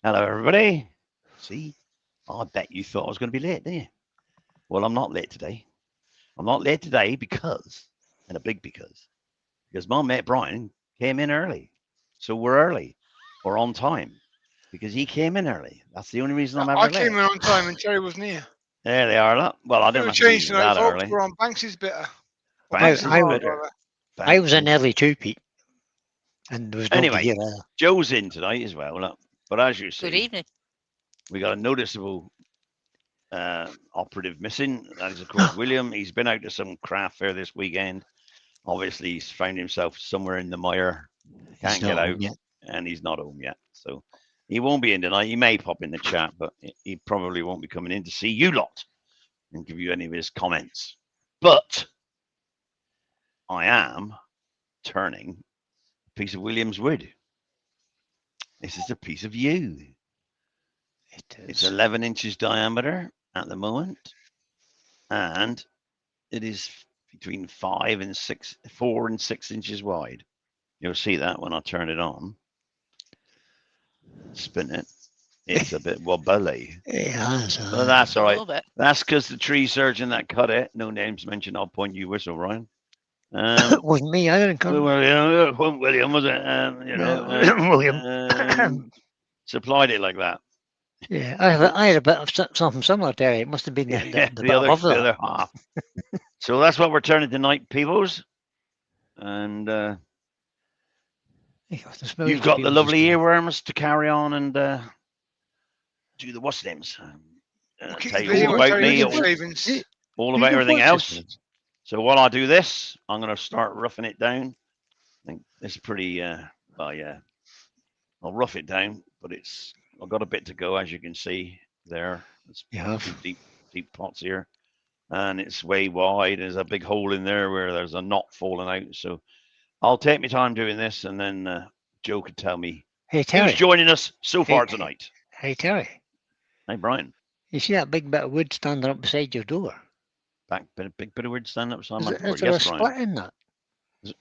Hello, everybody. See, I bet you thought I was going to be late, didn't you? Well, I'm not late today. I'm not late today and a big because my mate Brian came in early. So we're early. We're on time because he came in early. That's the only reason I'm I ever came late. in on time and Terry wasn't here. There they are. Look. Well, I Bit didn't of a have to be change tonight, that folks. early. We're on Banks's bitter. Or I, Banks Banks's is I, hard, was, bitter. rather. I was in Banks. early too, Pete, and there was nobody Anyway, here. Joe's in tonight as well. Look. But as you Good see, evening. we got a noticeable operative missing. That is, of course, William. He's been out to some craft fair this weekend. Obviously, he's found himself somewhere in the mire, can't get out, and he's not home yet. So he won't be in tonight. He may pop in the chat, but he probably won't be coming in to see you lot and give you any of his comments. But I am turning a piece of William's wood. This is a piece of yew. It's 11 inches diameter at the moment, and it is between 4 and 6 inches wide. You'll see that when I turn it on. Spin it. It's a bit wobbly. Yeah, But that's A all right. little bit. That's because the tree surgeon that cut it, no names mentioned, I'll point you whistle, Ryan. it wasn't me. I didn't come. Well, it wasn't William, was it? William. Supplied it like that. Yeah, I had a bit of something similar, Terry. It must have been the bit above the that. other half. So that's what we're turning tonight, peoples. And you've got the lovely earworms to carry on and do the what's names. We'll keep Tell you you busy all with about Terry me, with savings. all about everything else. So while I do this, I'm going to start roughing it down. I think it's pretty, well, yeah, I'll rough it down, but I've got a bit to go, as you can see there. It's deep pots here, and it's way wide. There's a big hole in there where there's a knot falling out. So I'll take my time doing this, and then Joe could tell me who's joining us so far tonight. Hey, Terry. Hey, Brian. You see that big bit of wood standing up beside your door? Big bit of wood standing up beside my door. Is there a split in that?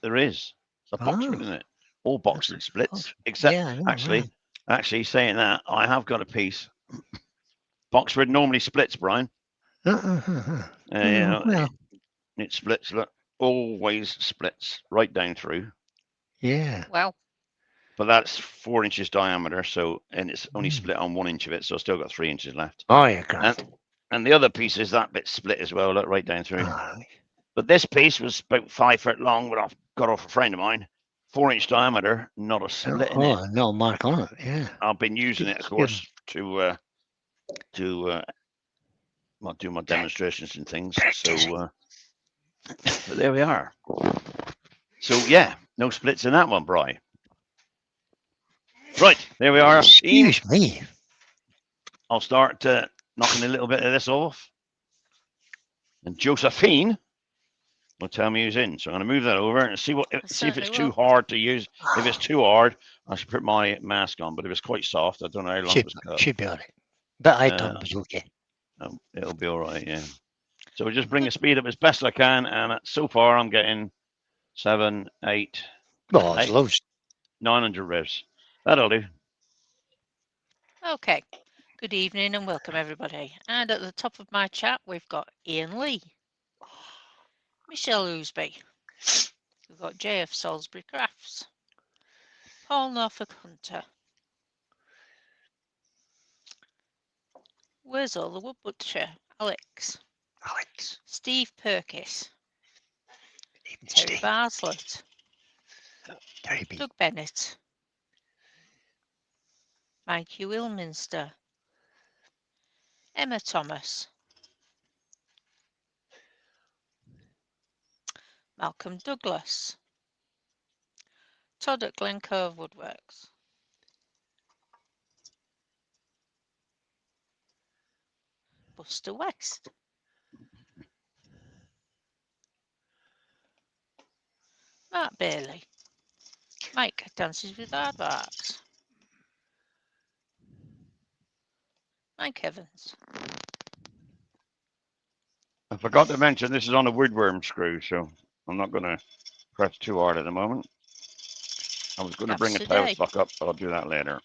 There is. It's a boxwood, isn't it? All boxwood splits, except actually saying that, I have got a piece. Boxwood normally splits, Brian. It splits. Look, always splits right down through. Yeah. Well. But that's 4 inches diameter, and it's only split on 1 inch of it, so I've still got 3 inches left. Oh, yeah, great. And the other piece is that bit split as well, look, right down through. But this piece was about 5 foot long, but I've got off a friend of mine. 4-inch diameter, not a split in it. No mark on it. Yeah. I've been using it, of course, to do my demonstrations and things. So, but there we are. So yeah, no splits in that one, Bri. Right, there we are. Excuse me. I'll start knocking a little bit of this off, and Josephine will tell me who's in. So I'm going to move that over and see if it's too hard to use. If it's too hard, I should put my mask on. But if it's quite soft, I don't know how long it's cut. Should be all right. But I thought it was okay. It'll be all right, yeah. So we'll just bring the speed up as best I can, and so far I'm getting 7, 8. Well, it's loads. 900 revs. That'll do. Okay. Good evening and welcome everybody. And at the top of my chat, we've got Ian Lee, Michelle Ousby, we've got JF Salisbury Crafts, Paul Norfolk Hunter. Where's all the wood butcher? Alex, Steve Perkis, Terry Barslett, Doug Bennett, Mikey Wilminster, Emma Thomas, Malcolm Douglas, Todd at Glen Cove Woodworks, Buster West, Mark Bailey, Mike Dances with Aardvarks, Mike Evans. I forgot to mention this is on a woodworm screw, so I'm not going to press too hard at the moment. I was going to bring a power stock up, but I'll do that later.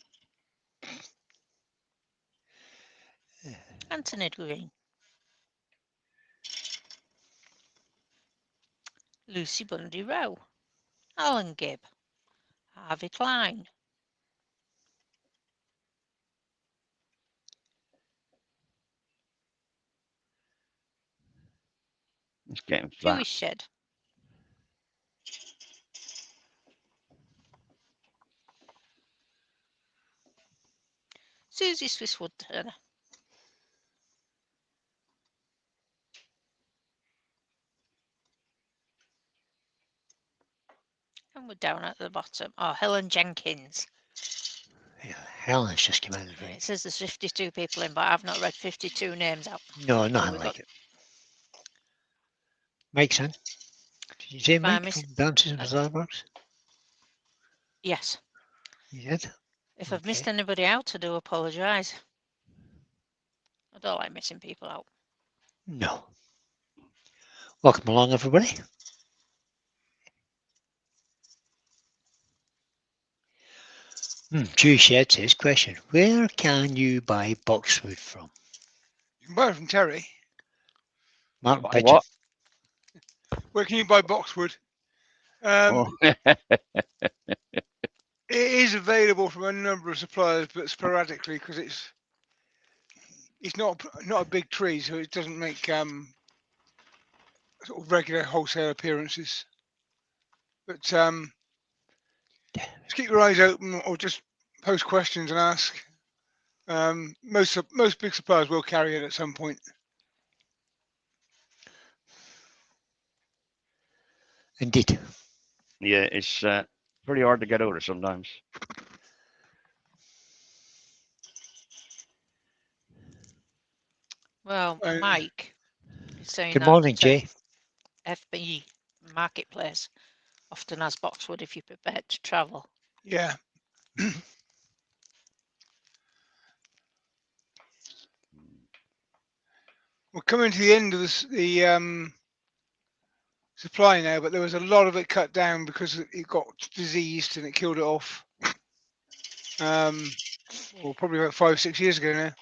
Anthony Green. Lucy Bundy Rowe. Alan Gibb. Harvey Klein. It's getting flat. Jewish Shed. Susie Swisswood Turner. And we're down at the bottom. Oh, Helen Jenkins. Yeah, Helen's just come out of It it. says there's 52 people in, but I've not read 52 names out. No, nothing we've like got- it. Mike's in. Did you say If I Mike miss- from Dances with Starbucks? Yes. You did? If I've missed Okay. anybody out, I do apologise. I don't like missing people out. No. Welcome along, everybody. Jewish Shed says, question, where can you buy boxwood from? You can buy it from Terry. Martin Buy Pigeon. what? Where can you buy boxwood? Oh, It is available from a number of suppliers, but sporadically because it's not a big tree, so it doesn't make sort of regular wholesale appearances. But just keep your eyes open, or just post questions and ask. Most big suppliers will carry it at some point. Indeed. yeah, it's pretty hard to get over sometimes. Well, Mike is saying Good that morning, Jay. FB Marketplace often has boxwood if you're prepared to travel. Yeah. We're coming to the end of the supply now, but there was a lot of it cut down because it got diseased and it killed it off. Well, probably about 5-6 years ago now.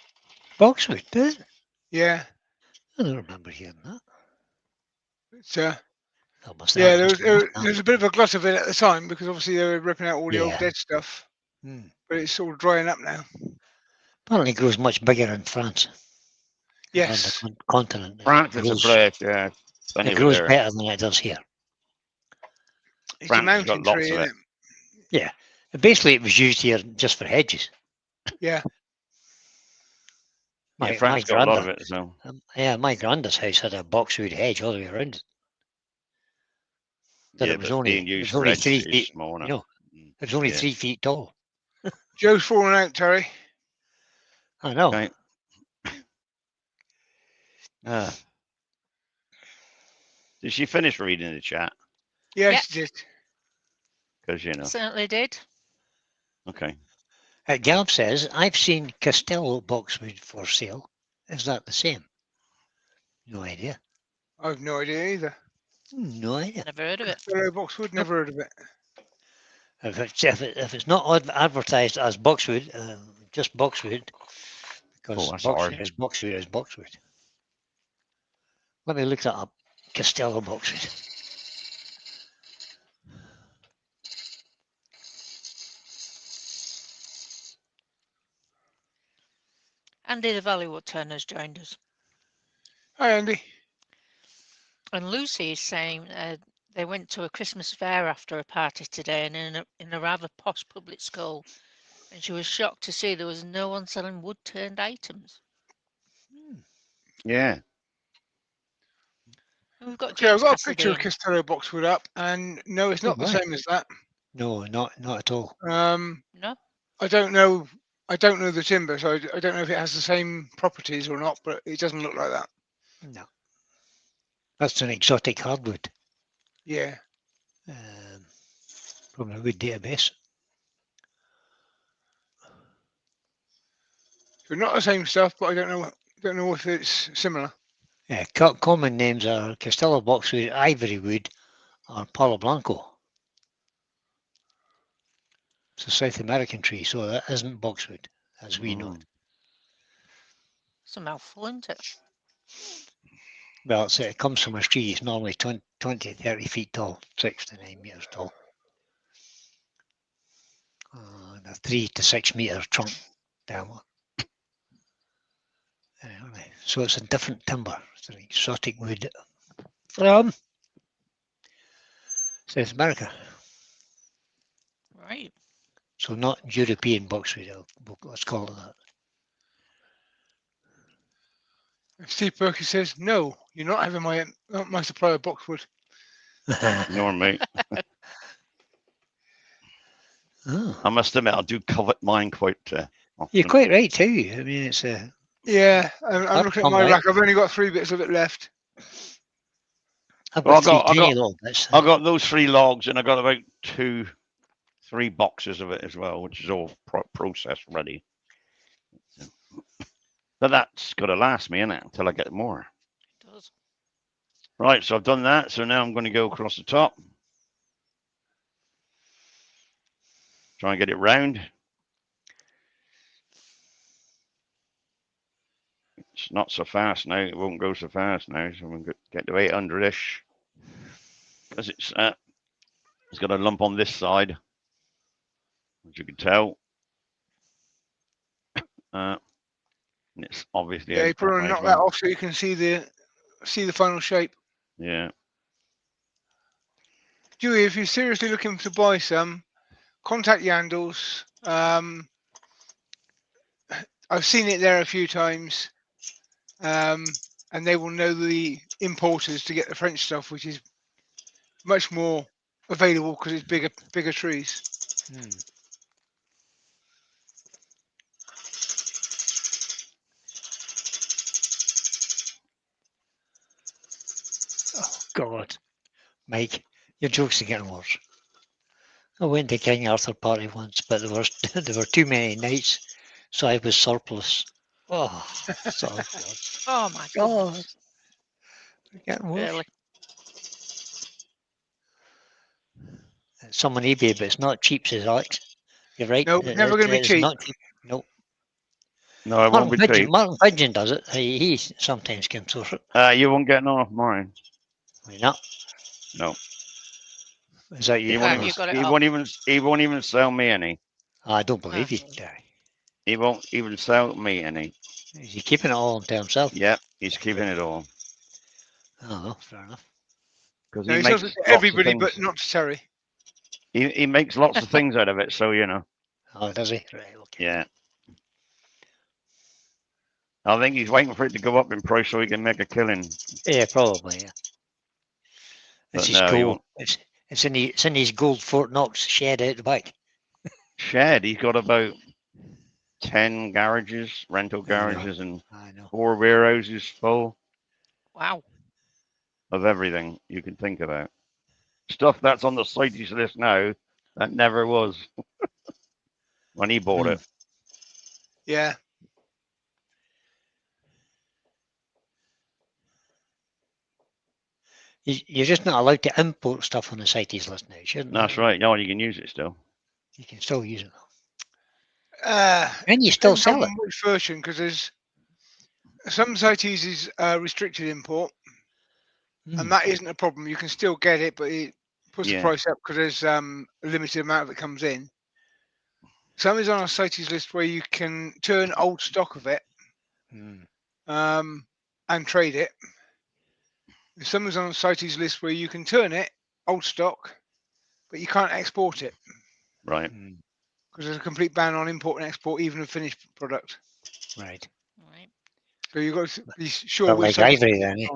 Boxwood, does it? Yeah. I don't remember hearing that. It's, That must yeah, that there must was, have there was a bit of a glut of it at the time because obviously they were ripping out all the old Yeah. dead stuff, Hmm. but it's sort of drying up now. Apparently it grows much bigger in France. Around the Yes. continent. France is a place, yeah. Plenty It of it grows there. better than it does here. It's a France has got mountain lots tree, of isn't it. it? Basically, it was used here just for hedges. Yeah. Yeah, My France got a lot of granddad, it. So my granddad's house had a boxwood hedge all the way around it. But yeah, it was but only being it used was for only edges 3 is feet. small enough. You know, it was only Yeah. 3 feet tall. Joe's falling out, Terry. I know. Okay. Did she finish reading the chat? Yes, Yep. she did. Because Certainly did. Okay. Gav says, I've seen Castello boxwood for sale. Is that the same? No idea. I've no idea either. No idea. Never heard of it. Fellow Boxwood, never heard of it. If it's not advertised as boxwood, just boxwood, because Oh, that's boxwood hard. is boxwood is boxwood. Let me look that up. Castello boxwood. Andy the Valleywood Turner's joined us. Hi, Andy. And Lucy is saying they went to a Christmas fair after a party today and in a rather posh public school. And she was shocked to see there was no one selling wood-turned items. Yeah. And we've got Okay, I've James got a Cassidy picture of in. Castello Boxwood up, and no, it's not the right. same as that. No, not at all. No? I don't know the timber, so I don't know if it has the same properties or not, but it doesn't look like that. No. That's an exotic hardwood Yeah. from a wood database. So not the same stuff, but I don't know if it's similar. Yeah, common names are Castello boxwood, ivory wood, or Palo Blanco. It's a South American tree, so that isn't boxwood, as we know it. It's a mouthful, isn't it? Well, it comes from a tree. It's normally 20, 30 feet tall, 6 to 9 meters tall. And a 3 to 6 meter trunk diameter. Anyway, so it's a different timber. It's an exotic wood from South America. Right. So not European boxwood, let's call it Steve Perkins says, "No, you're not having my supply of boxwood." that. Nor me. Oh, I must admit, I do covet mine quite often. you're quite right too. I mean, it's a. Yeah, I'm Hard looking to at my come rack. I've only got 3 bits of it left. I've Well, got three tiny little bits. I got those 3 logs, and I got about 3 boxes of it as well, which is all processed ready. But that's got to last me, innit, until I get more. It does. Right, so I've done that. So now I'm going to go across the top. Try and get it round. It's not so fast now. It won't go so fast now. So I'm going to get to 800-ish. Because it's got a lump on this side, as you can tell. And it's obviously Yeah, you out that probably way knock as that well. off so you can see the final shape. Yeah. Dewey, if you're seriously looking to buy some, contact Yandles. I've seen it there a few times, and they will know the importers to get the French stuff, which is much more available because it's bigger trees. Oh God, Mike, your jokes are getting worse. I went to King Arthur party once, but there were too many nights, so I was surplus. Oh, surplus. Oh my God, goodness. getting worse. Really. It's some on eBay, but it's not cheap, says Alex. You're right. No, never going to be It's cheap. not cheap. No. No, it won't be cheap. Martin Pigeon does it. He sometimes comes through it. You won't get none off mine. Why not? No. Is that you? He won't Have even. you got it He off? won't even. He won't even sell me any. I don't believe you. He won't even sell me any. Is he keeping it all to himself? Yep, he's keeping it all Oh, well, fair enough. because No, he he makes sells it to lots of everybody, things. but not to Terry. He makes lots of things out of it. So you know. Oh, does he? Right. Okay. Yeah. I think he's waiting for it to go up in price so he can make a killing. Yeah, probably. Yeah. But It's his no, he gold. won't. It's in his gold Fort Knox shed out the back. Shed. He's got about 10 garages, rental I know. garages, and I know. 4 warehouses full Wow. of everything you can think about. Stuff that's on the CITES list now that never was when he bought it. Yeah. You're just not allowed to import stuff on the CITES list now, shouldn't you? That's right. No, you can use it still. You can still use it. And And you still sell it. Which version? Because there's some CITES is restricted import, and that isn't a problem. You can still get it, but it puts the price up because there's a limited amount of it comes in. Some is on a CITES list where you can turn old stock of it and trade it. Some is on a CITES list where you can turn it old stock, but you can't export it. Right. Because there's a complete ban on import and export, even a finished product. Right. Right. So you've got to be sure. But like ivory, then, eh?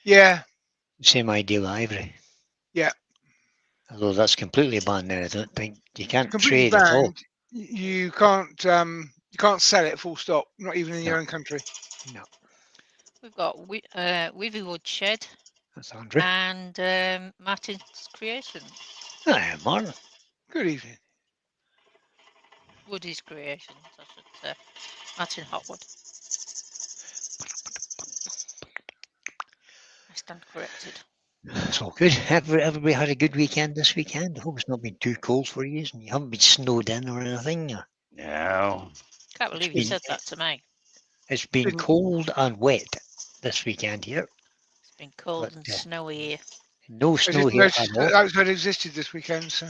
Yeah. Same idea with ivory. Yeah. Although that's completely banned now. I don't think you can't Completely trade at all. banned. You can't sell it full stop, not even in your own country. No. We've got Weavywood Shed That's Andrew. and Martin's Creation. Hi, Martin. Good evening. Woody's Creations, I should say. Martin Hotwood. I stand corrected. It's all good. Everybody had a good weekend this weekend. I hope it's not been too cold for you and you haven't been snowed in or anything. No. Can't believe you said that to me. It's been cold and wet this weekend here. It's been cold and snowy here. No snow here at all. Outside existed this weekend, so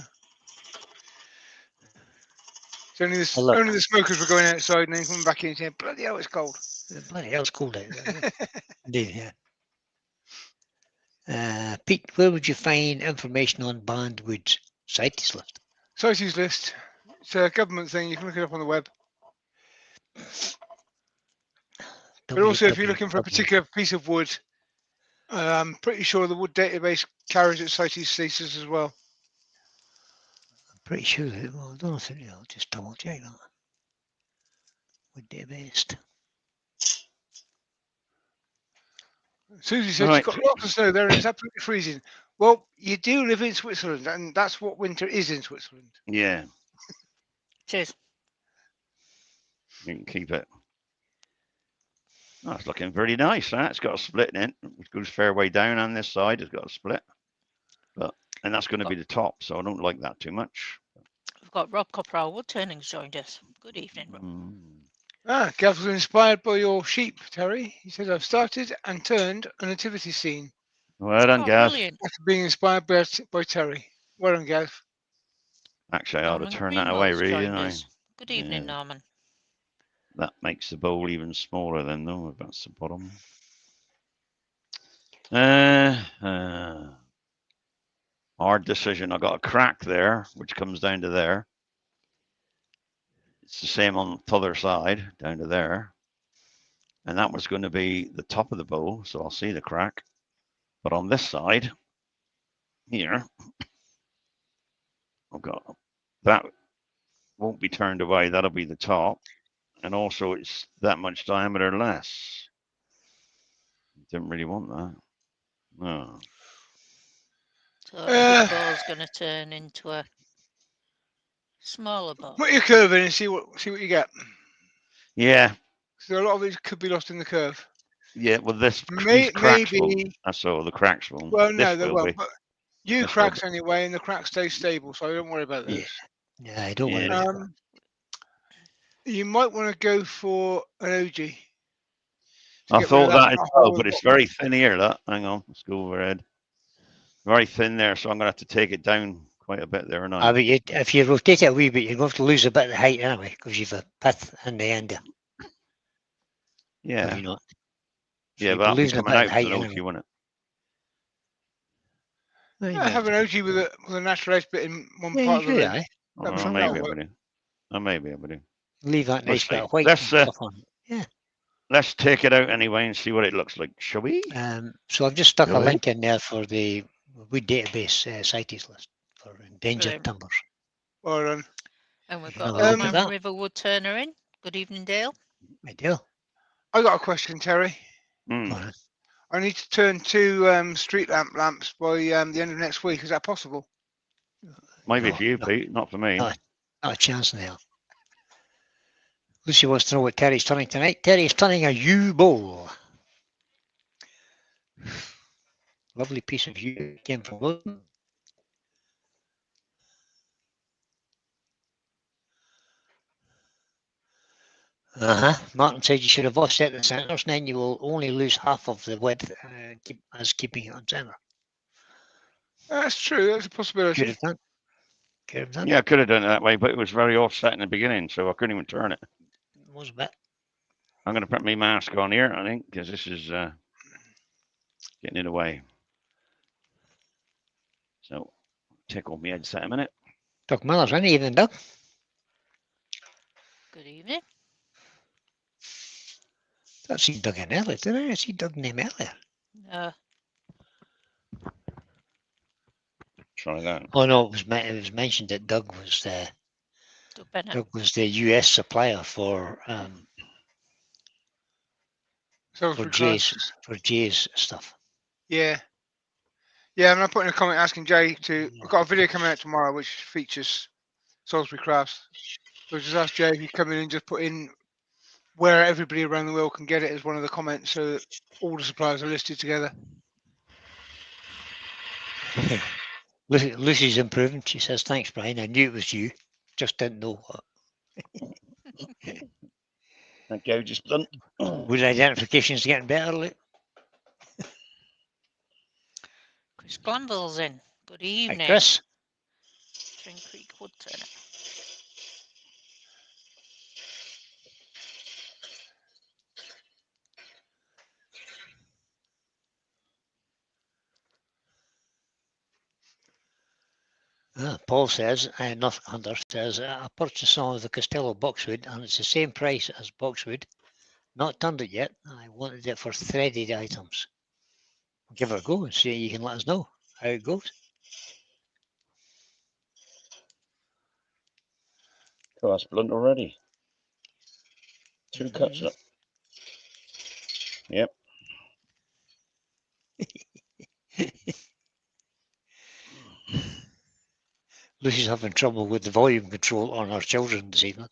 it's only the smokers were going outside and then coming back in and saying, "Bloody hell, it's cold." Bloody hell, it's cold out there. Indeed, yeah. Pete, where would you find information on Bandwood's CITES list? CITES list. It's a government thing. You can look it up on the web. But also, if you're looking for a particular piece of wood, I'm pretty sure the wood database carries its CITES status as well. I'm pretty sure. Well, I don't know if I'll just double check that. Wood database. Susie said she's got lots of snow there and it's absolutely freezing. Well, you do live in Switzerland, and that's what winter is in Switzerland. Yeah. Cheers. You can keep it. Oh, it's looking very nice. Huh? It's got a split in it. It goes fair way down on this side. It's got a split. And that's going to be the top, so I don't like that too much. We've got Rob Copperall Wood Turnings joined us. Good evening, Rob. Gav was inspired by your sheep, Terry. He said, I've started and turned a nativity scene. Well done, Gav. Brilliant. After being inspired by Terry. Well done, Gav. Actually, I ought to turn that away, really, didn't I? Good evening, Norman. That makes the bowl even smaller then, though, if that's the bottom. Hard decision. I got a crack there, which comes down to there. It's the same on the other side, down to there. And that was going to be the top of the bowl, so I'll see the crack. But on this side, here, I've got that won't be turned away. That'll be the top. And also it's that much diameter less. Didn't really want that. No. So the ball's going to turn into a smaller ball. Put your curve in and see what you get. Yeah. So a lot of it could be lost in the curve. Yeah, well, these cracks maybe. I saw the cracks won't. Well, no, they won't. But you cracks anyway, and the cracks stay stable, so don't worry about this. Yeah, I don't worry about that. You might want to go for an OG. I thought that as well, but it's very thin here. That hang on, let's go overhead. Very thin there, so I'm gonna have to take it down quite a bit there now. But if you rotate it a wee bit, you're going to lose a bit of height anyway, because you've a pith in the end. Yeah. You not? So yeah, but I'll be coming out for the OG, won't it? Yeah, have an OG with a natural edge bit in one part of the ring. I may be able to. Leave that nice bit of white stuff on. Yeah. Let's take it out anyway and see what it looks like, shall we? So I've just stuck a link in there for the wood database CITES list for endangered timbers. Well done. And we've got Oman River Wood Turner in. Good evening, Dale. Hi, Dale. I got a question, Terry. I need to turn 2 street lamps by the end of next week. Is that possible? Maybe for you, Pete, not for me. Not a chance now. Lucy wants to know what Terry's turning tonight. Terry's turning a U-bowl. Lovely piece of U came from Wilton. Martin said you should have offset the centres, and then you will only lose half of the width as keeping it on centre. That's true. That's a possibility. Could have done. Yeah, I could have done it that way, but it was very offset in the beginning, so I couldn't even turn it. It was a bit. I'm going to put my mask on here, I think, because this is getting in the way. So, take off my headset a minute. Doug Miller's in. Evening, Doug. Good evening. I see Doug in earlier, did I? I see Doug name earlier. No. Try that. Oh no, it was mentioned that Doug was the US supplier for Jay's stuff. Yeah. Yeah, I'm not putting a comment asking Jay to. I've got a video coming out tomorrow which features Salisbury Crafts. So just ask Jay if you come in and just put in where everybody around the world can get it as one of the comments, so that all the suppliers are listed together. Lucy's improving. She says, "Thanks, Brian. I knew it was you, just didn't know what." That gouge is blunt. Wood identification's getting better, Luke. Chris Glanville's in. Good evening. Hi, Chris. Twin Creek Woodturner. Paul says, North Hunter says, I purchased some of the Costello boxwood and it's the same price as boxwood. Not turned it yet. I wanted it for threaded items. Give it a go and see. You can let us know how it goes. Oh, that's blunt already. 2 cuts up. Yep. Lucy's having trouble with the volume control on our children this evening.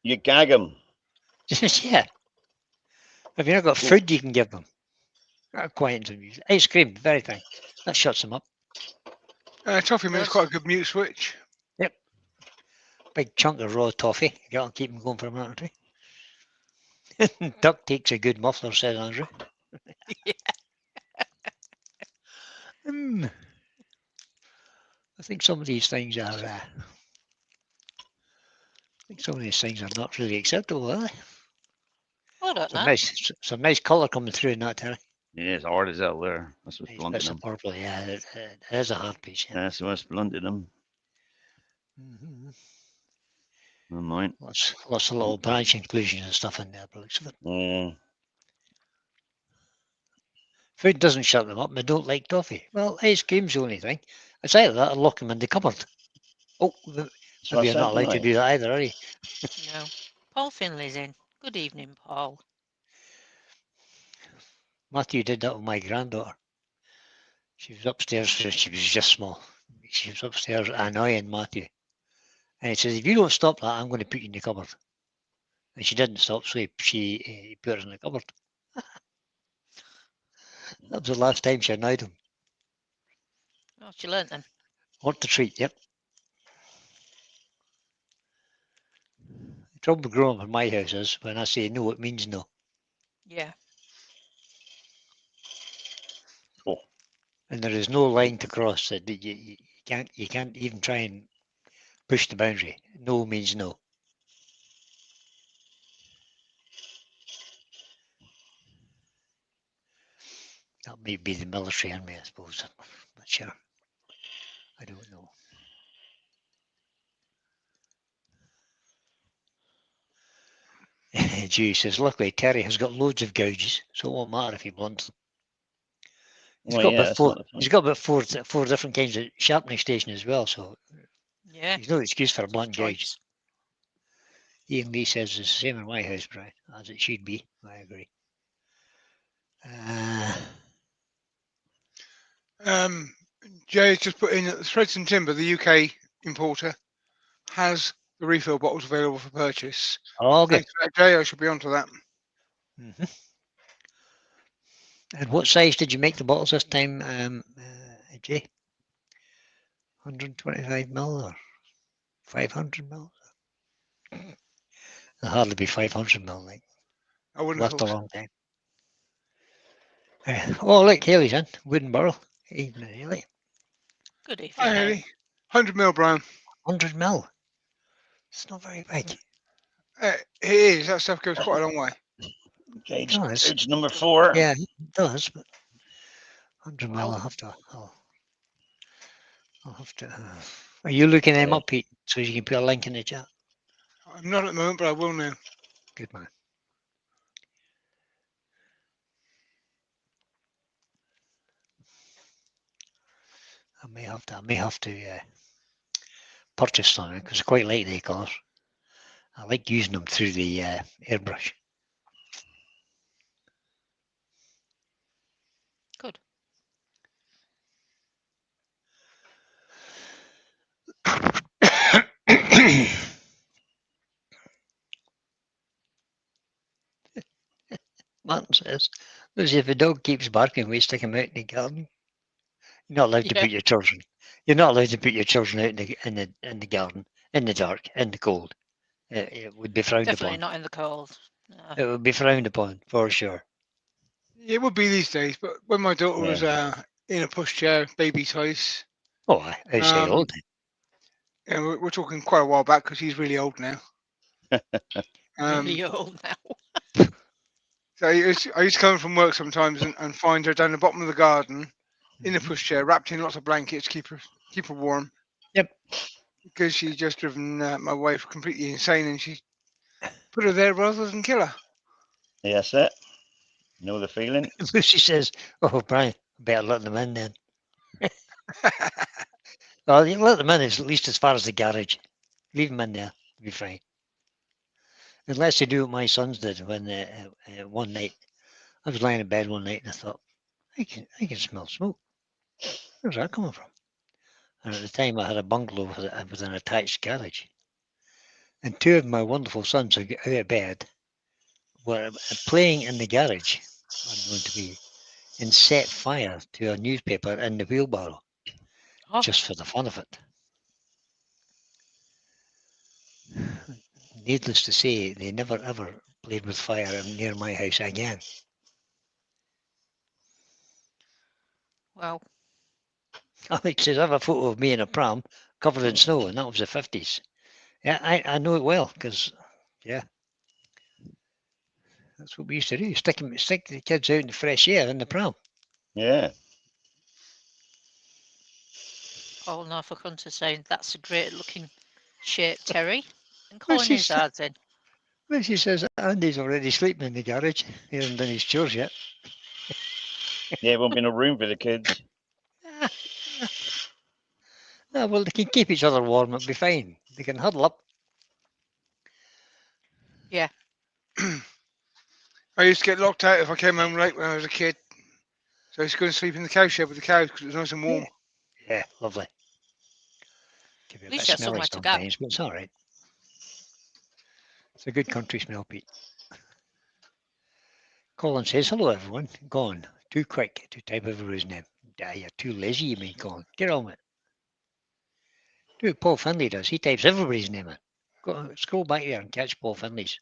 You gag them. Yeah. Have you not got food you can give them? Quiet them. Ice cream, very fine. That shuts them up. Toffee Mill's quite a good mute switch. Yep. Big chunk of raw toffee. You got to keep them going for a minute or two. Duck takes a good muffler, says Andrew. Yeah. I think some of these things are. I think some of these things are not really acceptable, are they? I don't know. Some nice colour coming through in that, Terry. Yeah, it's hard as hell there. That's what's Nice blunted bits of them. purple, yeah. It is a hard piece. Yeah. That's what's blunted them. Never mind. Lots of little branch inclusions and stuff in there, by the looks of it. Food doesn't shut them up, and they don't like toffee. Well, ice cream's the only thing. It's either that or lock them in the cupboard. Oh, maybe you're not allowed to do that either, are you? No. Paul Finley's in. Good evening, Paul. Matthew did that with my granddaughter. She was upstairs, she was just small. She was upstairs annoying Matthew. And he says, if you don't stop that, I'm going to put you in the cupboard. And she didn't stop, so he put her in the cupboard. That was the last time she annoyed him. Oh, she learnt then. What a treat, yep. The trouble growing up in my house is when I say no, it means no. Yeah. Cool. And there is no line to cross. That you can't even try and push the boundary. No means no. That may be the military army, I suppose. I'm not sure. I don't know. Judy says, luckily Terry has got loads of gouges, so it won't matter if he blunts them. He's got about four different kinds of sharpening station as well, so yeah, there's no excuse for a blunt gouge. Ian Lee says it's the same in my house, Brian, as it should be. I agree. Jay's just put in that the Threads and Timber, the UK importer, has the refill bottles available for purchase. Oh, good. Thanks for that, Jay. I should be onto that. And what size did you make the bottles this time, Jay? 125 ml or 500 ml? It'll hardly be 500 ml, like. I wouldn't have left a long time. Oh, look, Haley's in. Woodenboro. Evening, Haley. Good evening. Hi, Haley. 100 ml, Brian. 100 ml. It's not very big. It is. That stuff goes quite a long way. Gauge number 4. Yeah, it does. But 100 ml. I'll have to. Are you looking them up, Pete, so you can put a link in the chat? I'm not at the moment, but I will now. Good man. I may have to purchase some because I quite like the colours. I like using them through the airbrush. Good. Martin says, Lucy, if a dog keeps barking, we stick him out in the garden. You're not allowed to put your children. You're not allowed to put your children out in the garden, in the dark, in the cold. it would be frowned Definitely upon. not in the cold. No. It would be frowned upon for sure. It would be these days, but when my daughter was in a pushchair, baby size, Oh, outside all um, day. and we're talking quite a while back because he's really old now. Really old now. So I used to come from work sometimes and find her down the bottom of the garden in a pushchair, wrapped in lots of blankets, keep her warm. Yep. Because she's just driven my wife completely insane, and she put her there rather than kill her. Yes, it. Know the feeling? Lucy says, "Oh, Brian, better let them in then." Well, you let them in at least as far as the garage. Leave them in there, you'll be fine. Unless they do what my sons did when one night I was lying in bed one night and I thought, I can smell smoke. Where's that coming from? And at the time I had a bungalow with an attached garage. And two of my wonderful sons who got out of bed were playing in the garage, unknown to me, and set fire to a newspaper in the wheelbarrow, just for the fun of it. Needless to say, they never ever played with fire near my house again. Well, Alex says, I have a photo of me in a pram covered in snow, and that was the 50s. Yeah, I know it well, because, yeah, that's what we used to do. Stick the kids out in the fresh air in the pram. Yeah. Paul Norfolk Hunter saying that's a great looking shape, Terry. And calling his ads in. Well, she says, Andy's already sleeping in the garage. He hasn't done his chores yet. Yeah, won't be no room for the kids. Well, they can keep each other warm. It'll be fine. They can huddle up. Yeah. I used to get locked out if I came home late when I was a kid. So I used to go and sleep in the cow shed with the cows because it was nice and warm. Yeah, lovely. Can be a At bit least you have smelly somewhere to go. sometimes, but it's all right. It's a good country smell, Pete. Colin says, hello, everyone. Gone. Too quick to type everybody's name. You're too lazy, you mean, Colin. Get on with it. Do what Paul Finley does. He types everybody's name in. Go, scroll back there and catch Paul Finley's.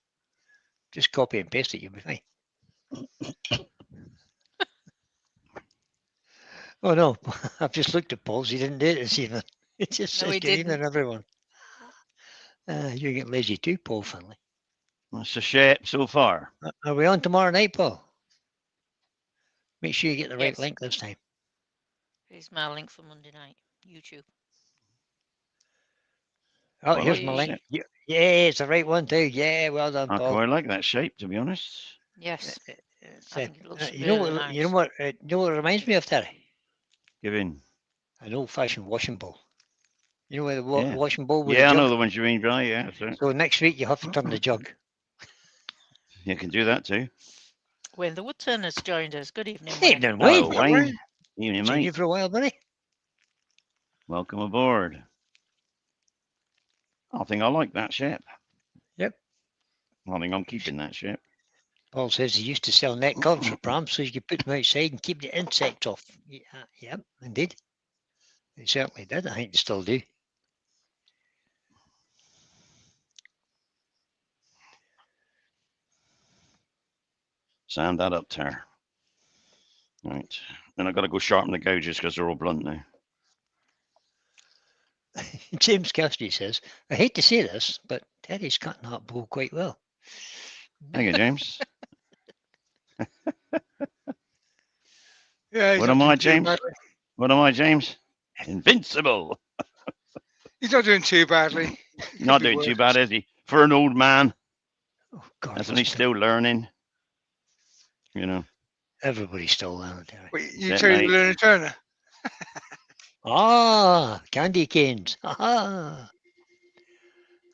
Just copy and paste it, you'll be fine. Oh, no. I've just looked at Paul's. He didn't do it this evening. It just says, good evening, everyone. You're getting lazy too, Paul Finley. What's the shape so far? Are we on tomorrow night, Paul? Make sure you get the right link this time. Here's my link for Monday night, YouTube. Oh, here's my link. Yeah, it's the right one too. Yeah, well done, Paul. I quite like that shape, to be honest. Yes. I think it looks you know what it reminds me of, Terry? Give in. An old-fashioned washing bowl. You know where the washing bowl with the jug? I know the ones you mean, right? Yeah. So next week you have to turn the jug. You can do that too. Wayne the Woodturner's joined us. Good evening, Wayne. Evening, Wayne. Hello, Wayne. Evening, mate. Seen you for a while, buddy. Welcome aboard. I think I like that shape. Yep. I think I'm keeping that shape. Paul says he used to sell net covers for prams so you could put them outside and keep the insects off. Yeah, yep, indeed. They certainly did. I think they still do. Sand that up, Ter. Right. Then I've got to go sharpen the gouges because they're all blunt now. James Cassidy says, I hate to say this, but Terry's cutting that bowl quite well. Thank you, James. Yeah. What am I, James? What am I, James? Invincible. He's not doing too badly. Not doing too bad, is he? For an old man. Oh, God. That's when he's still learning. You know. Everybody's still learning, Terry. Wait, you tell you to learn a turner? Candy canes.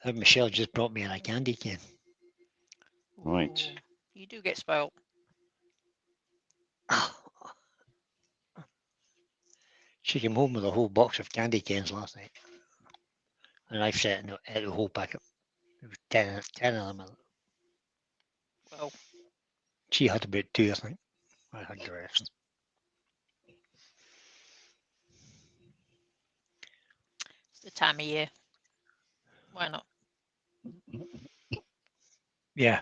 Michelle just brought me in a candy cane. Right. Ooh, you do get spoiled. She came home with a whole box of candy canes last night. And I've set the whole packet. There was 10 of them. Well, she had about 2, I think. I had the rest. It's the time of year. Why not? Yeah.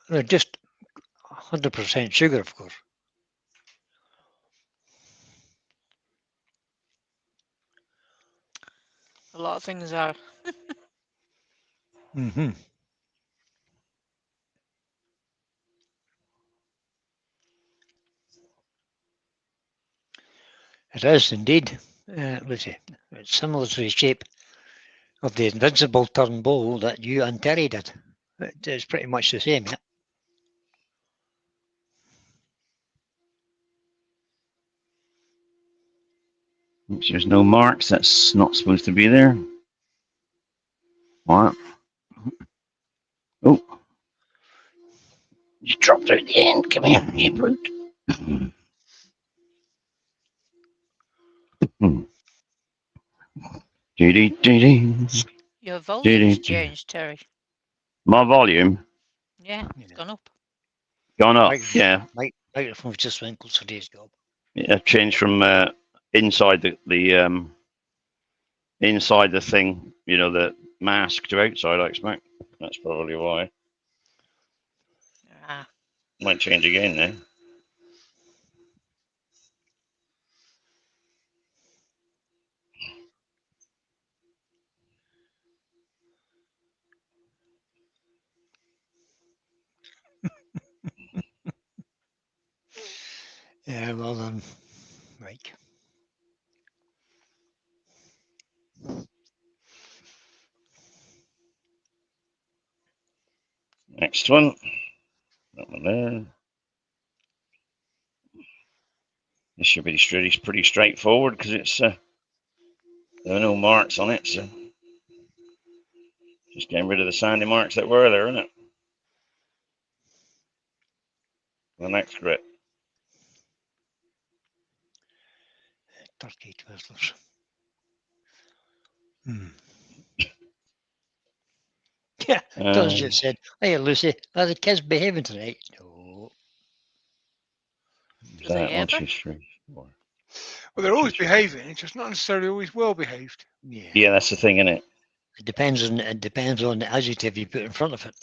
They're just 100% sugar, of course. A lot of things are. Mm-hmm. It is indeed. Let's see. It's similar to the shape of the invincible turn bowl that you and Terry did. It's pretty much the same. Yeah. Oops, there's no marks. That's not supposed to be there. What? Oh. You dropped out the end. Come here, you brute. Your volume's changed, Terry. My volume? Yeah, it's gone up. Gone up, yeah. Microphone's just went closer to his job. Yeah, changed from inside the inside the thing, you know, the mask to outside, I expect. That's probably why. Ah. Might change again now. Yeah, well done, Mike. Next one. That one there. This should be pretty straightforward because it's there are no marks on it, so just getting rid of the sandy marks that were there, isn't it? The next grit. Turkey twizzlers. Yeah, Doris just said, "Hey, Lucy, are the kids behaving tonight?" No. Do they ever? 1, 2, 3, 4. Well, they're always behaving. It's just not necessarily always well behaved. Yeah, that's the thing, isn't it? It depends on the adjective you put in front of it.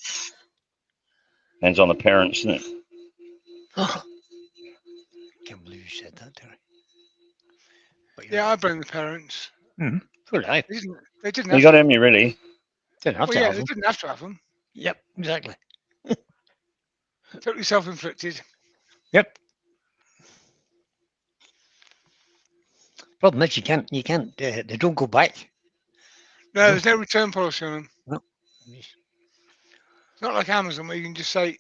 Depends on the parents, isn't it? Oh, I can't believe you said that, Terry. Yeah, right. I blame the parents. Mm-hmm. So did I. They didn't. You got him, you really? Didn't have to have them. They didn't have to have them. Yep, exactly. Totally self-inflicted. Yep. Problem is, you can't. They don't go back. No, there's no return policy on them. No. It's not like Amazon where you can just say,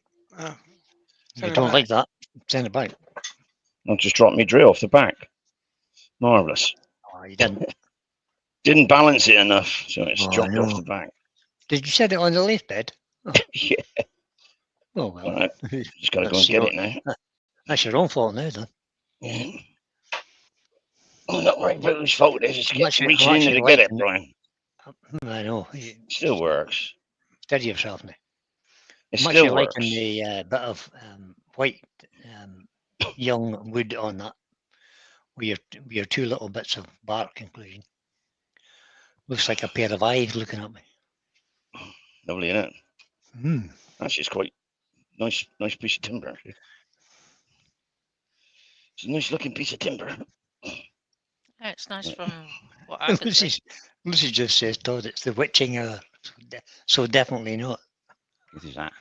"You don't like that, send it back." I'll just drop me drill off the back. Marvellous. Oh, you didn't. Didn't balance it enough, so it's dropped off the back. Did you set it on the lathe bed? Oh. Yeah. Oh well. Right. Just got to go and get it now. That's your own fault now, then. Yeah. I'm not worried about whose fault it is. Just reaching in to get it, Brian. I know. Still works. Steady yourself now. It still works. Liking the bit of white young wood on that, with your two little bits of bark inclusion. Looks like a pair of eyes looking at me. Lovely, isn't it? Mm. Actually, it's quite nice piece of timber. Actually. It's a nice looking piece of timber. Yeah, it's nice from what I could see. Lucy just says, "Todd, it's the witching hour." So definitely not. What is that?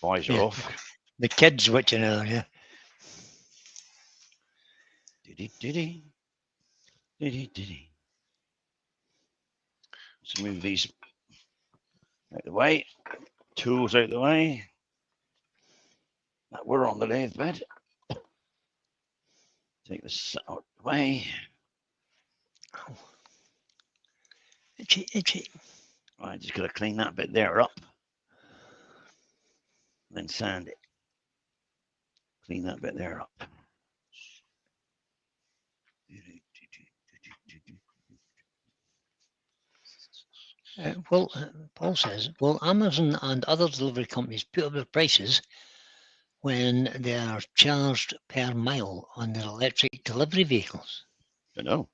Visor off. The kids witching hour, yeah. Diddy. Let's move these out the way. Tools out the way. We're on the lathe bed. Take this out the way. Oh. Itchy. Right, just got to clean that bit there up. Then sand it. Clean that bit there up. Paul says, will Amazon and other delivery companies put up their prices when they are charged per mile on their electric delivery vehicles? I don't know.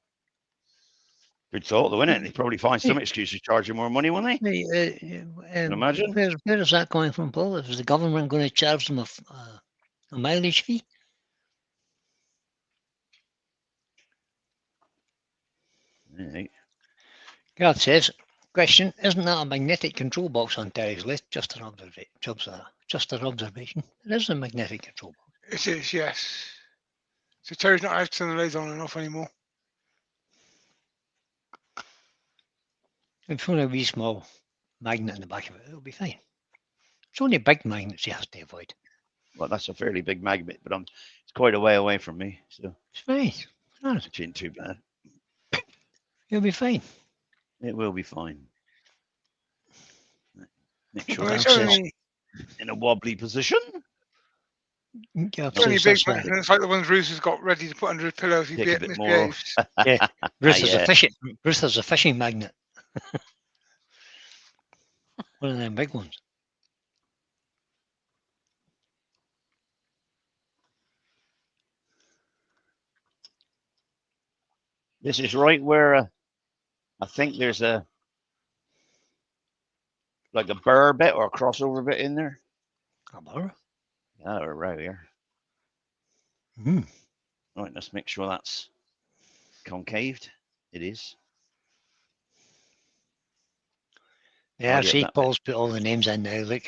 Good thought, though, isn't it? They probably find some excuse to charge you more money, won't they? Imagine. Where is that coming from, Paul? Is the government going to charge them a mileage fee? Right. God says, question, isn't that a magnetic control box on Terry's list? Just an observation. It is a magnetic control box. It is, yes. So Terry's not allowed to turn the lids on and off anymore. If you want a wee small magnet in the back of it, it'll be fine. It's only big magnets he has to avoid. Well, that's a fairly big magnet, but it's quite a way away from me, so It's fine. it ain't too bad. You'll be fine. It will be fine. Make sure Well, it's it's not only, in a wobbly position. it's only big magnets. It's like the ones Ruth has got ready to put under his pillow if he Take a bit more. misbehaves. Yeah, Ruth is Yeah. a fishing magnet. One of them big ones. This is right where I think there's like a burr bit or a crossover bit in there. A burr? Yeah, or right here. Right, let's make sure that's concaved. It is. Yeah, see, Paul's put all the names in now, look.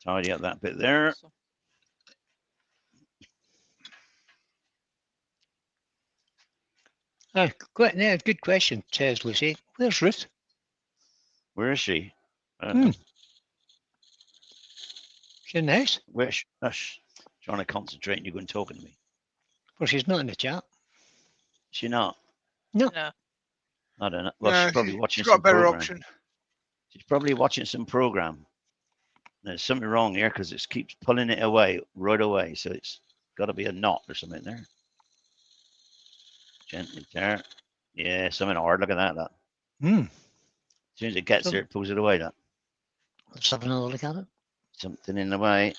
Tidy up that bit there. Good question, says Lucy. Where's Ruth? Where is she? She's in the house. Where's trying to concentrate and you're going talking to me. Well, she's not in the chat. Is she not? No. I don't know. Well, she's probably watching she's got some a better program. option. She's probably watching some program. There's something wrong here because it keeps pulling it away right away. So it's got to be a knot or something there. Gently there. Yeah, something hard. Look at that. As soon as it gets there, it pulls it away. Let's have another look at it. Something in the way.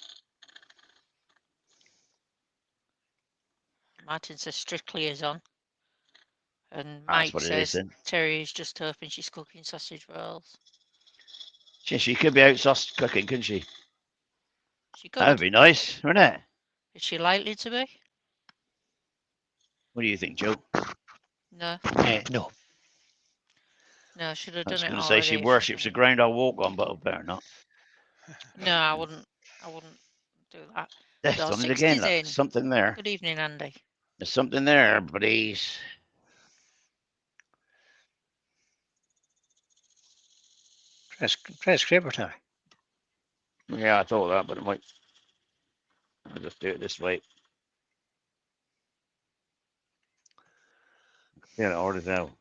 Martin says Strictly is on. And That's Mike what it says is then. Terry's just hoping she's cooking sausage rolls. She could be out sausage cooking, couldn't she? She could. That'd be nice, wouldn't it? Is she likely to be? What do you think, Joe? No. No, should have I done was it going to already. say she worships the ground I walk on, but I better not. No, I wouldn't do that. There's So something 60's again. in. Something there. Good evening, Andy. There's something there, buddies. Try scraper, Terry. Yeah, I thought that, but I'll just do it this way. Yeah, I ordered out.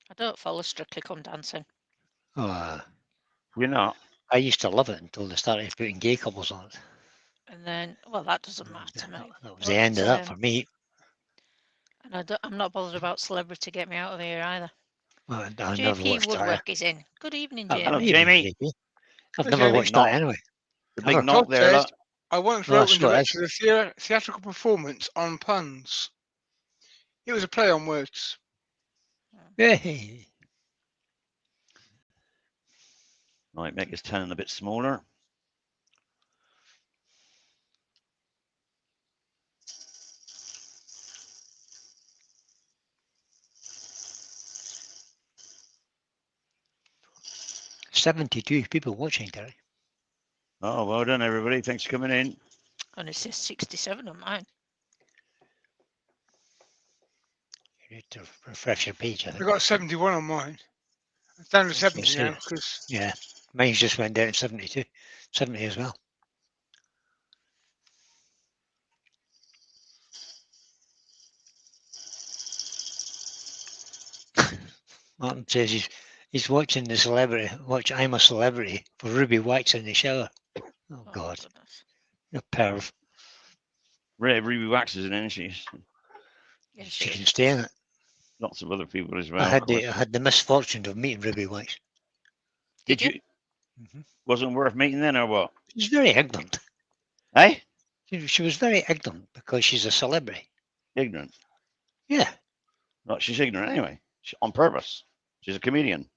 I don't follow Strictly Come Dancing. You're not? I used to love it until they started putting gay couples on it. And then, well, that doesn't matter, mate. That was the end of that for me. And I'm not bothered about Celebrity Get Me Out of Here either. Well, JP Woodwork is in. Good evening, Jamie. Hello, Jamie. I've never watched that anyway. The big knock there. Look. I once wrote and directed a theatrical performance on puns. It was a play on words. Hey. Right, make this tenon a bit smaller. $72 people watching, Terry. Oh, well done, everybody. Thanks for coming in. And it says 67 on mine. You need to refresh your page, I think. I got 71 on mine. It's down to 70 now. Yeah, mine just went down to 72. 70 as well. Martin says he's watching the celebrity, watch I'm a Celebrity for Ruby Wax in the shower. Oh God. You're perv. Ruby Wax is in, isn't she? Yes, she can stay in it. Lots of other people as well. I had the misfortune of meeting Ruby Wax. Did you? Wasn't worth meeting then, or what? She's very ignorant. Eh? She was very ignorant because she's a celebrity. Ignorant? Yeah. Well, she's ignorant anyway. On purpose. She's a comedian.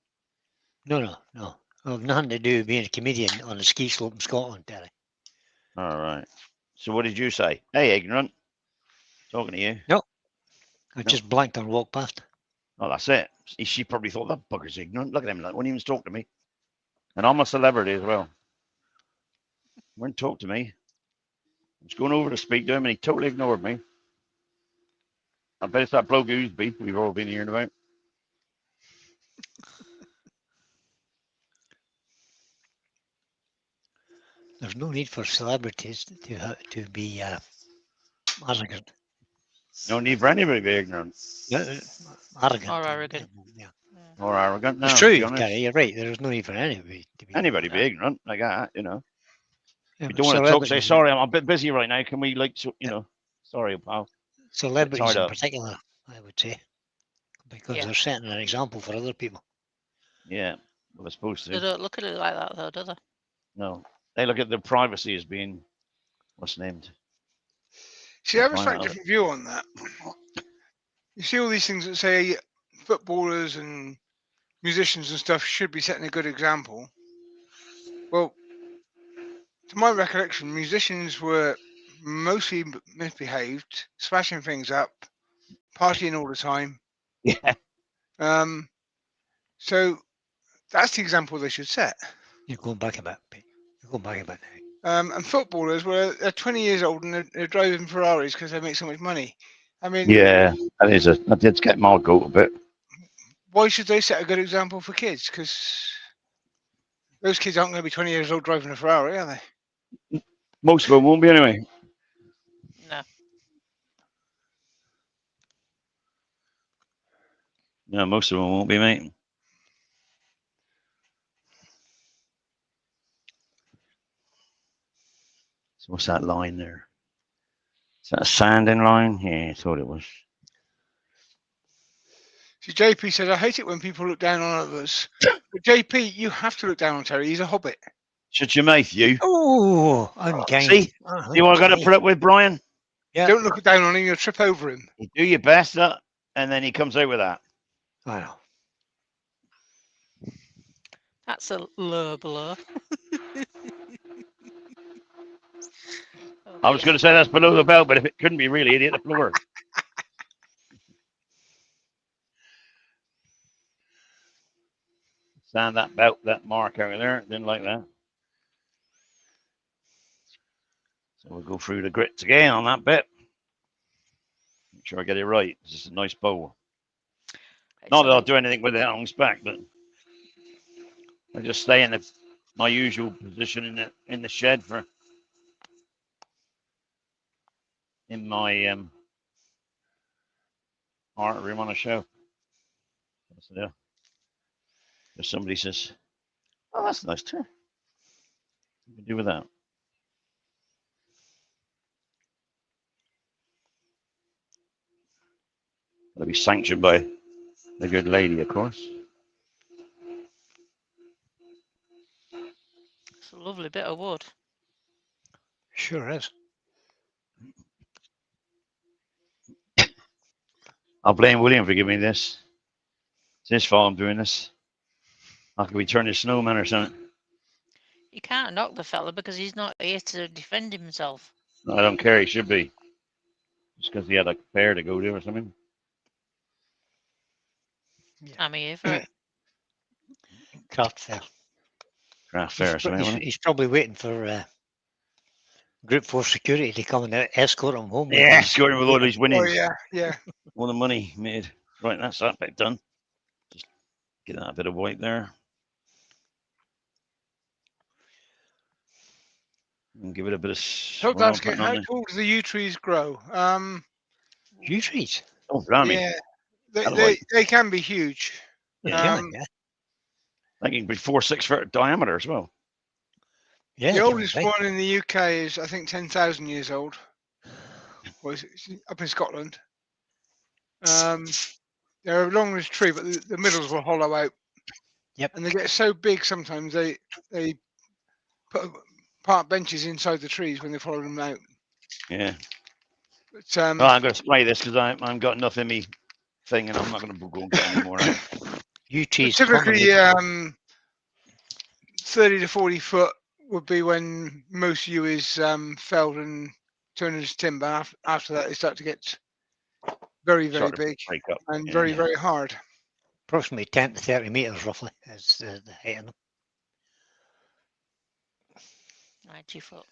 No. Well, nothing to do with being a comedian on a ski slope in Scotland, Terry. All right. So what did you say? Hey, ignorant. Talking to you. No. I just blanked and walked past. Oh, that's it. She probably thought that bugger's ignorant. Look at him. Like, wouldn't even talk to me. And I'm a celebrity as well. Wouldn't talk to me. I was going over to speak to him and he totally ignored me. I bet it's that bloke Oosby we've all been hearing about. There's no need for celebrities to be arrogant. No need for anybody to be ignorant. Arrogant. Or arrogant. Yeah. Or arrogant. No, It's true, Gary. You're right. There's no need for anybody to be ignorant like that, you know. Yeah, If you don't want to talk, say, sorry, I'm a bit busy right now. Can we, like, you know, sorry, pal. Celebrities in particular, I would say, because Yeah. they're setting an example for other people. Yeah, well, they're supposed They to. don't look at it like that, though, do they? No, they look at their privacy as being, what's named? See, I have a slightly different view on that. You see all these things that say footballers and musicians and stuff should be setting a good example. Well, to my recollection, musicians were mostly misbehaved, smashing things up, partying all the time. Yeah. So that's the example they should set. You're going back a bit, Pete. You're going back a bit now. And footballers they're 20 years old and they're driving Ferraris because they make so much money. I mean, yeah, that did get my goat a bit. Why should they set a good example for kids? Because those kids aren't going to be 20 years old driving a Ferrari, are they? Most of them won't be anyway. No. No, most of them won't be, mate. So what's that line there? Is that a sanding line? Yeah, I thought it was. See, JP said, I hate it when people look down on others. But JP, you have to look down on Terry. He's a hobbit. Shut your mouth, you. Oh, unkind. See? You are going to put up with Brian? Yeah. Don't look down on him. You'll trip over him. You do your best, and then he comes out with that. I know. That's a low blow. I was going to say that's below the belt, but if it couldn't be really, it'd hit the floor. Sand that belt, that mark over there. Didn't like that. So we'll go through the grits again on that bit. Make sure I get it right. This is a nice bowl. Not that I'll do anything with it on its back, but I just stay in my usual position in the shed in my art room on a show. So there. If somebody says, "Oh, that's nice too," you can do with that. That'll be sanctioned by the good lady, of course. It's a lovely bit of wood. Sure is. I'll blame William for giving me this. It's his fault I'm doing this. I could be turning snowman or something. You can't knock the fella because he's not here to defend himself. I don't care. He should be. Just because he had a fair to go to or something. I'm here for it. Craft fair. Craft fair or something. He's probably waiting for Group 4 security to come and escort him home. Yeah, escort him with all these winnings. Oh, yeah. All the money made. Right, that's that bit done. Just get that bit of white there. And give it a bit of... So asking, how tall do the yew trees grow? Yew trees? Oh, blimey. Yeah, they can be huge. Yeah. They can be 4-6 foot diameter as well. Yeah, the oldest one in the UK is, I think, 10,000 years old. Well, it's up in Scotland. They're a long as tree, but the middles will hollow out. Yep. And they get so big sometimes they put park benches inside the trees when they follow them out. Yeah. But, well, I'm going to spray this because I've got enough in me thing, and I'm not going to go and get any more. UT's Typically, coming. 30 to 40 foot would be when most yew is felled and turned into timber. After that, they start to get very, very big break up. and Yeah. very, very hard. Approximately 10 to 30 metres roughly is the height of them. 90 foot.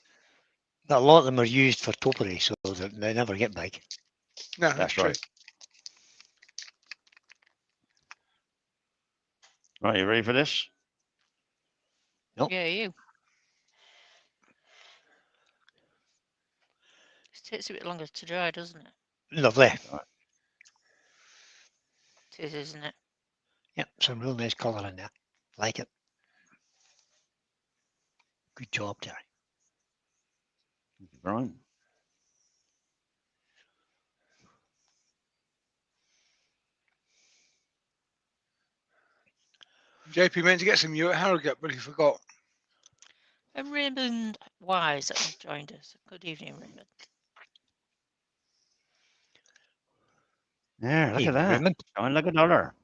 But a lot of them are used for topiary, so they never get big. No, That's true. right. Right, you ready for this? Nope. Yeah, you. It takes a bit longer to dry, doesn't it? Lovely. It is, isn't it? Yep, some real nice colour in there. Like it. Good job, Terry. Right. JP meant to get some yew at Harrogate, but he forgot. And Raymond Wise that has joined us. Good evening, Raymond. Yeah, look at that. Raymond. Shine like a dollar.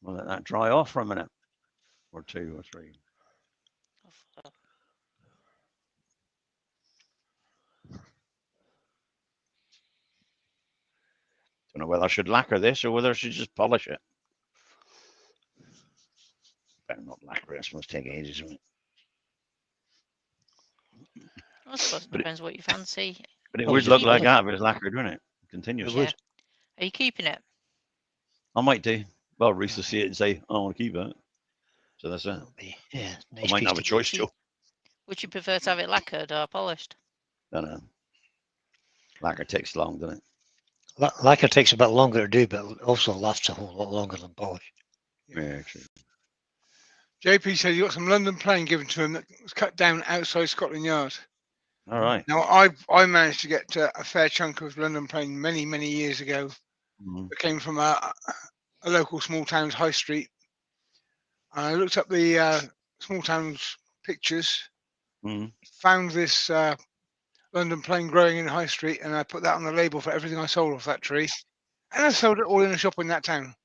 We'll let that dry off for a minute, or 2 or 3. Don't know whether I should lacquer this or whether I should just polish it. Better not lacquer it. It's supposed to take ages, isn't it? I suppose it depends what you fancy. But it Oh, would you look keep like it. that if it's lacquered, wouldn't it? Continuously. It would. Are you keeping it? I might do. Well, Reese will see it and say, I want to keep it. So that's it. That'll be, yeah, nice I might piece have a to choice, see. Joe. Would you prefer to have it lacquered or polished? Don't know. Lacquer takes long, doesn't it? Lacquer takes a bit longer to do, but also lasts a whole lot longer than polish. Yeah, true. JP said he got some London plane given to him that was cut down outside Scotland Yard. All right. Now, I managed to get a fair chunk of London plane many, many years ago. Mm. It came from a local small town's high street. And I looked up the small town's pictures, Mm. found this London plane growing in High Street, and I put that on the label for everything I sold off that tree. And I sold it all in a shop in that town.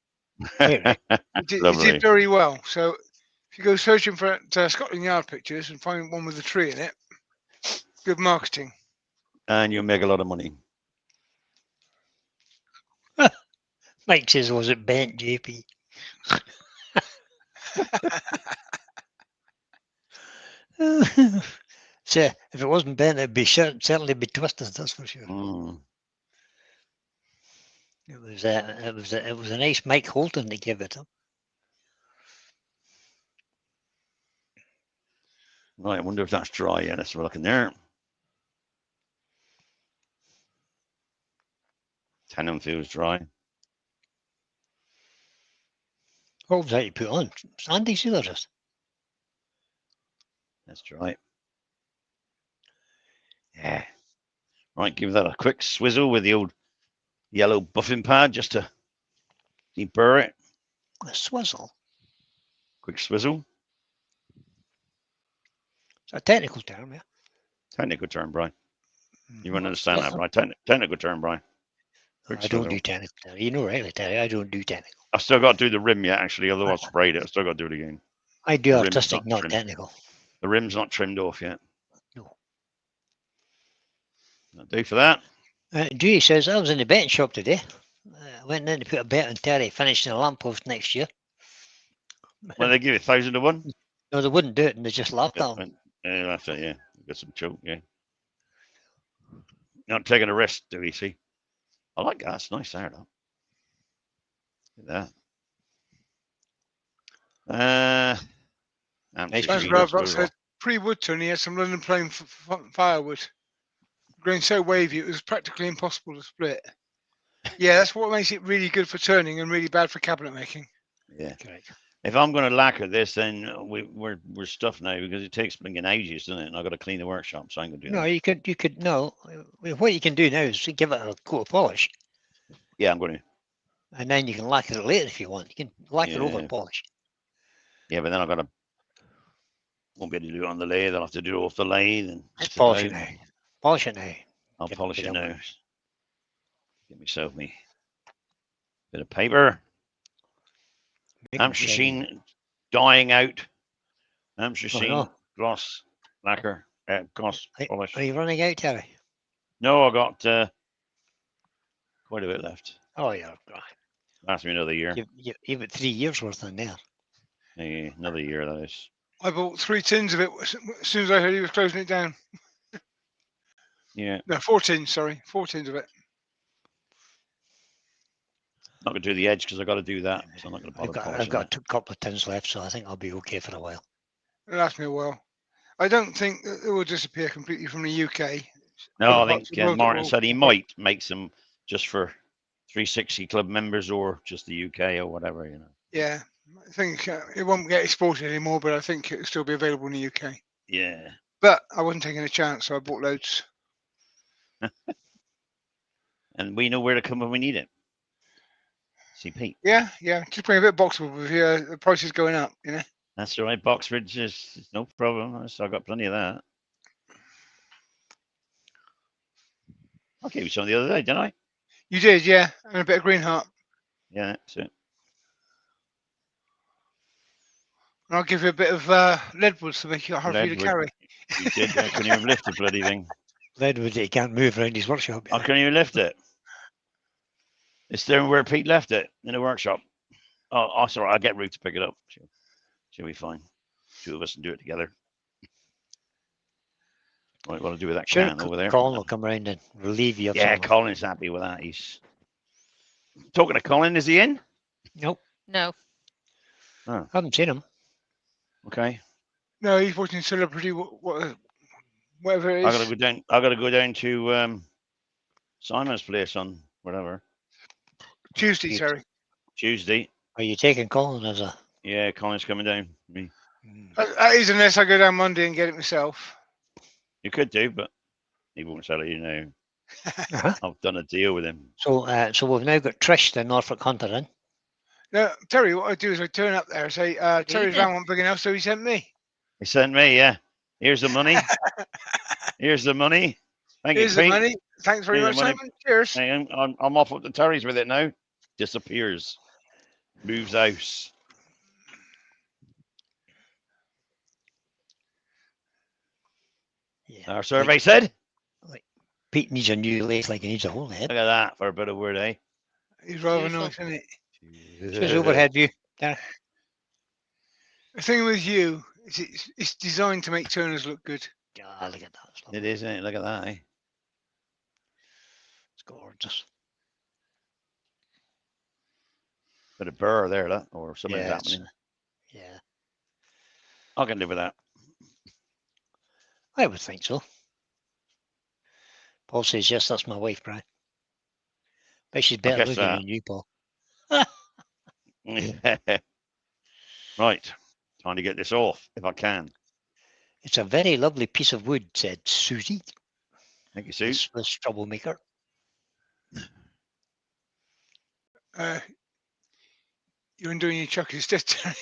Right. It did Lovely. very well. So if you go searching for Scotland Yard pictures and find one with a tree in it, good marketing. And you'll make a lot of money. Mike says, was it bent, JP? So if it wasn't bent, it'd be certainly be twisted. That's for sure. Mm. It was a nice Mike Holton to give it. Right, I wonder if that's dry yet. Let's have a look in there. Tannin feels dry. What was that you put on? Sandy Sealers. That's dry. Yeah. Right, give that a quick swizzle with the old yellow buffing pad just to deburr it. A swizzle. Quick swizzle. It's a technical term, yeah. Technical term, Brian. You wouldn't What's understand that, Brian. Technical term, Brian. Quick I don't swizzle. do technical, Terry. You know rightly, Terry. I don't do technical. I've still got to do the rim yet, actually, although I've sprayed it. I've still got to do it again. I do The rim's artistic, not trimmed. technical. The rim's not trimmed off yet. No. That'll do for that. Dewey says, I was in the betting shop today. Went in to put a bet on Terry finishing a lamppost next year. Well, they give you 1,000 to 1. No, they wouldn't do it, and they just laughed at him. Yeah, that's it, yeah. Got some choke, yeah. Not taking a risk, do we see? I like that. It's nice there, though. Look at that. Nice As tree. Rob said, pre-wood turn, he had some London plane firewood. Growing so wavy, it was practically impossible to split. Yeah, that's what makes it really good for turning and really bad for cabinet making. Yeah. Correct. If I'm going to lacquer this, then we're stuffed now because it takes blinking ages, doesn't it? And I've got to clean the workshop, so I'm going to do No, that. you could, no. What you can do now is give it a coat of polish, Yeah, I'm going to. and then you can lacquer it later if you want. You can lacquer over Yeah. polish. Yeah, but then I've got to. Won't be able to do it on the lathe. I'll have to do it off the lathe and Polish it now. Polish it now. I'll Get polish rid it of now. Get myself me bit of paper. Hampshire Sheen dying out. Hampshire Sheen gloss lacquer. Gloss polish. Are you running out, Terry? No, I got quite a bit left. Oh, yeah. Last me another year. You've got 3 years worth in there. Another year, that is. I bought 3 tins of it as soon as I heard he was closing it down. Yeah. No, 4 tins, sorry. 4 tins of it. Not going to do the edge because I've got to do that. So I'm not going to bother polishing I've got a couple of tins left, so I think I'll be okay for a while. It'll last me a while. I don't think that it will disappear completely from the UK. No, I think Martin said he might make some just for 360 Club members or just the UK or whatever, you know. Yeah, I think it won't get exported anymore, but I think it'll still be available in the UK. Yeah. But I wasn't taking a chance, so I bought loads. And we know where to come when we need it. See Pete. Yeah. Just bring a bit of boxable with you. The price is going up, you know. That's all right. Box fridge is no problem. So I've got plenty of that. I gave you some the other day, didn't I? You did, yeah. And a bit of green heart. Yeah, that's it. And I'll give you a bit of leadwood to make it hard for you to carry. You did. I couldn't even lift the bloody thing. Leadwood, he can't move around his workshop. I couldn't even lift it. It's there where Pete left it in the workshop. Oh, sorry. I'll get Ruth to pick it up. She'll be fine. 2 of us can do it together. What do I do with that can over there? Colin will come around and relieve you of something. Colin's happy with that. He's talking to Colin. Is he in? Nope. No. Oh. Haven't seen him. Okay. No, he's watching Celebrity, whatever it is. I gotta go down to Simon's place on whatever. Tuesday, sorry. Tuesday. Are you taking Colin as a? Yeah, Colin's coming down. Me. That is unless I go down Monday and get it myself. You could do, but he won't sell it. You know. I've done a deal with him. So we've now got Trish, the Norfolk Hunter, in. No, Terry, what I do is I turn up there and say, Terry's van wasn't big enough, so he sent me. He sent me, yeah. Here's the money. Here's the money. Thank you, Pete. Here's the money. Thanks very much, Simon. Cheers. I'm off up to Terry's with it now. Disappears. Moves house. Yeah. Our survey said? Pete needs a new lathe like he needs a whole head. Look at that for a bit of word, eh? He's rather nice, isn't it? His overhead view. There. The thing with you is it's designed to make turners look good. God, look at that. It is, isn't it? Look at that, eh? It's gorgeous. Bit of burr there, that, or something's happening. Yeah. I can live with that. I would think so. Paul says, yes, that's my wife, Brian. Bet she's better looking than you, Paul. Right. Time to get this off, if I can. It's a very lovely piece of wood, said Susie. Thank you, Sue. This troublemaker. You're undoing your chuck instead, Terry.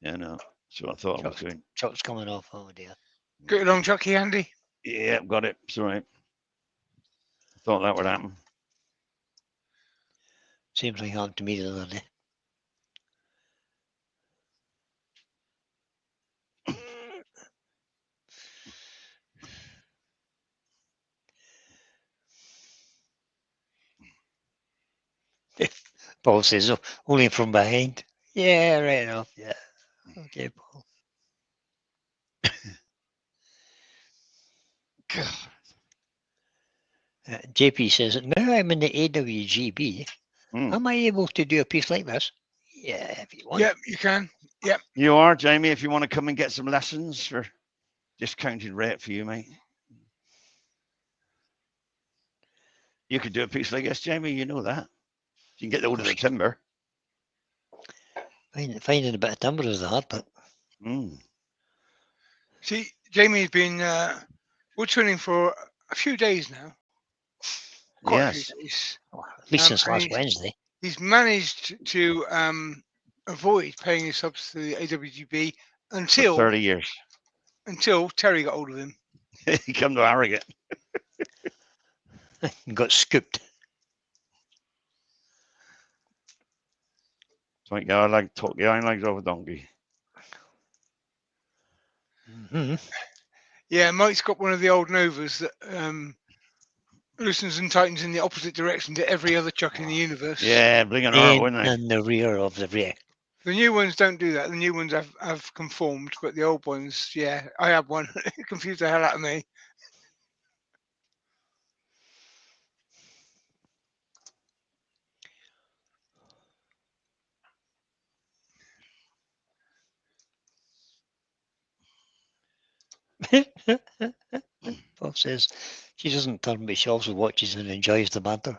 Yeah, no. That's what I thought I was doing. Chuck's coming off. Oh, dear. Got your long chucky handy? Yeah, got it. It's all right. I thought that would happen. Same thing happened to me the other day. Paul says, oh, only from behind. Yeah, right enough. Yeah. Okay, Paul. JP says, now I'm in the AWGB. Am I able to do a piece like this? Yeah, if you want. Yep, you can. Yep. You are, Jamie, if you want to come and get some lessons for discounted rate for you, mate. You could do a piece like this, Jamie, you know that. You can get hold of the timber. Finding a bit of timber is the hard part. See, Jamie's been wood turning for a few days now. Quite a few days. At least since last Wednesday. He's managed to avoid paying his subs to the AWGB until 30 years. Until Terry got hold of him. He come to Harrogate. Got scooped. Take your hind legs off a donkey. Yeah, Mike's got one of the old Novas that loosens and tightens in the opposite direction to every other chuck in the universe. Yeah, blinking hard, wouldn't they? In the rear of the rear. The new ones don't do that. The new ones have conformed, but the old ones, yeah, I have one. It confused the hell out of me. Bob says she doesn't turn, but she also watches and enjoys the banter.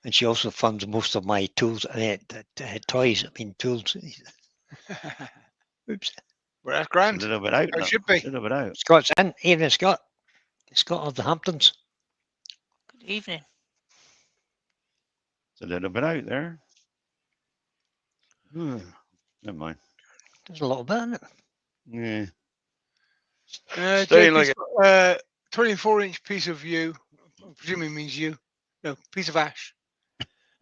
And she also funds most of my tools, toys. I mean, tools. Oops. Well, that's grand. A little bit out. It should be. A little bit out. Scott's in. Evening, Scott. Scott of the Hamptons. Good evening. It's a little bit out there. Never mind. There's a little bit in it. Yeah. JP's like got, 24-inch piece of yew, presumably means yew. No, piece of ash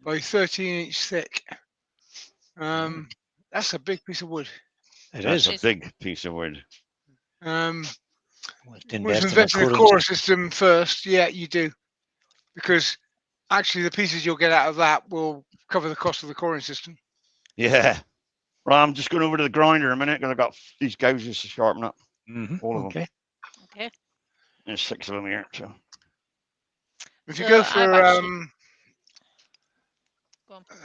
by 13-inch thick. That's a big piece of wood. That's a big piece of wood. Want to invest in a core system first? Yeah, you do, because actually the pieces you'll get out of that will cover the cost of the coring system. Yeah. Right, I'm just going over to the grinder a minute because I've got these gouges to sharpen up. All of them. Okay. There's 6 of them here. So if you go for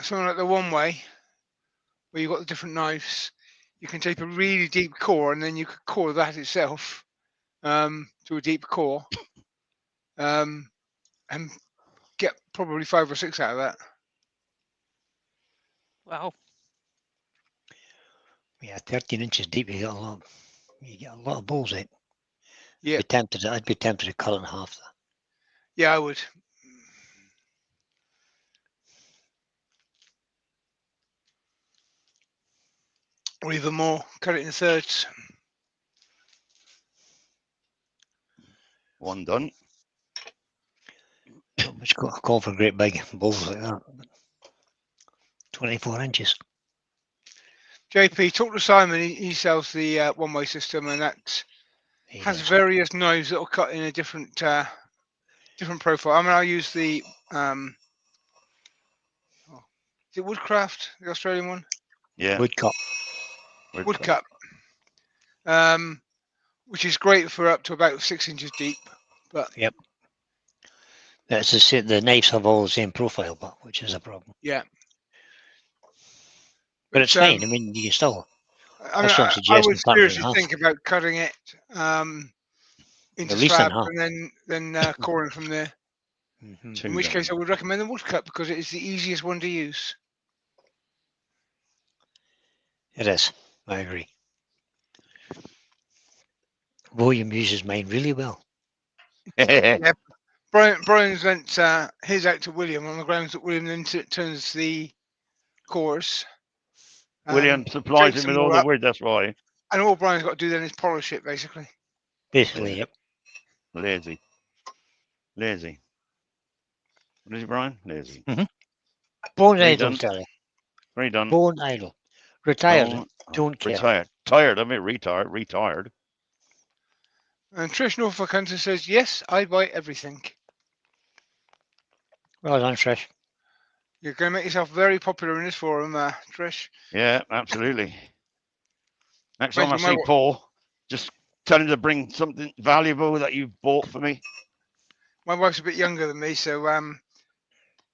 something like the one way, where you've got the different knives, you can take a really deep core and then you could core that itself to a deep core and get probably 5 or 6 out of that. Wow. Yeah, 13 inches deep. You get a lot of balls in. Yeah. I'd be tempted to cut it in half. Yeah, I would. Or even more. Cut it in thirds. One done. It's got a call for great big balls like that. 24 inches. JP, talk to Simon. He sells the one-way system, and that has various knives that will cut in a different profile. I mean, I'll use the is it Woodcraft, the Australian one? Yeah. Woodcut. Woodcut. Which is great for up to about 6 inches deep. But yep. That's the knives have all the same profile, but which is a problem. Yeah. But it's fine. I mean, you can still. I would seriously think about cutting it into slabs and then coring from there. In which case, I would recommend the woodcut because it is the easiest one to use. It is. I agree. William uses mine really well. Yeah. Brian's lent his out to William on the grounds that William then turns the cores. William supplies him with all the wood, that's why. And all Brian's got to do then is polish it, basically. Basically, yep. Lazy. What is it, Brian? Lazy. Born idle, Terry. Very done. Born idle. Retired. Don't care. Retired. Tired of it. Retired. And Trish Norfolk Hunter says, yes, I buy everything. Well done, Trish. You're going to make yourself very popular in this forum, Trish. Yeah, absolutely. Next time I see Paul, just tell him to bring something valuable that you've bought for me. My wife's a bit younger than me, so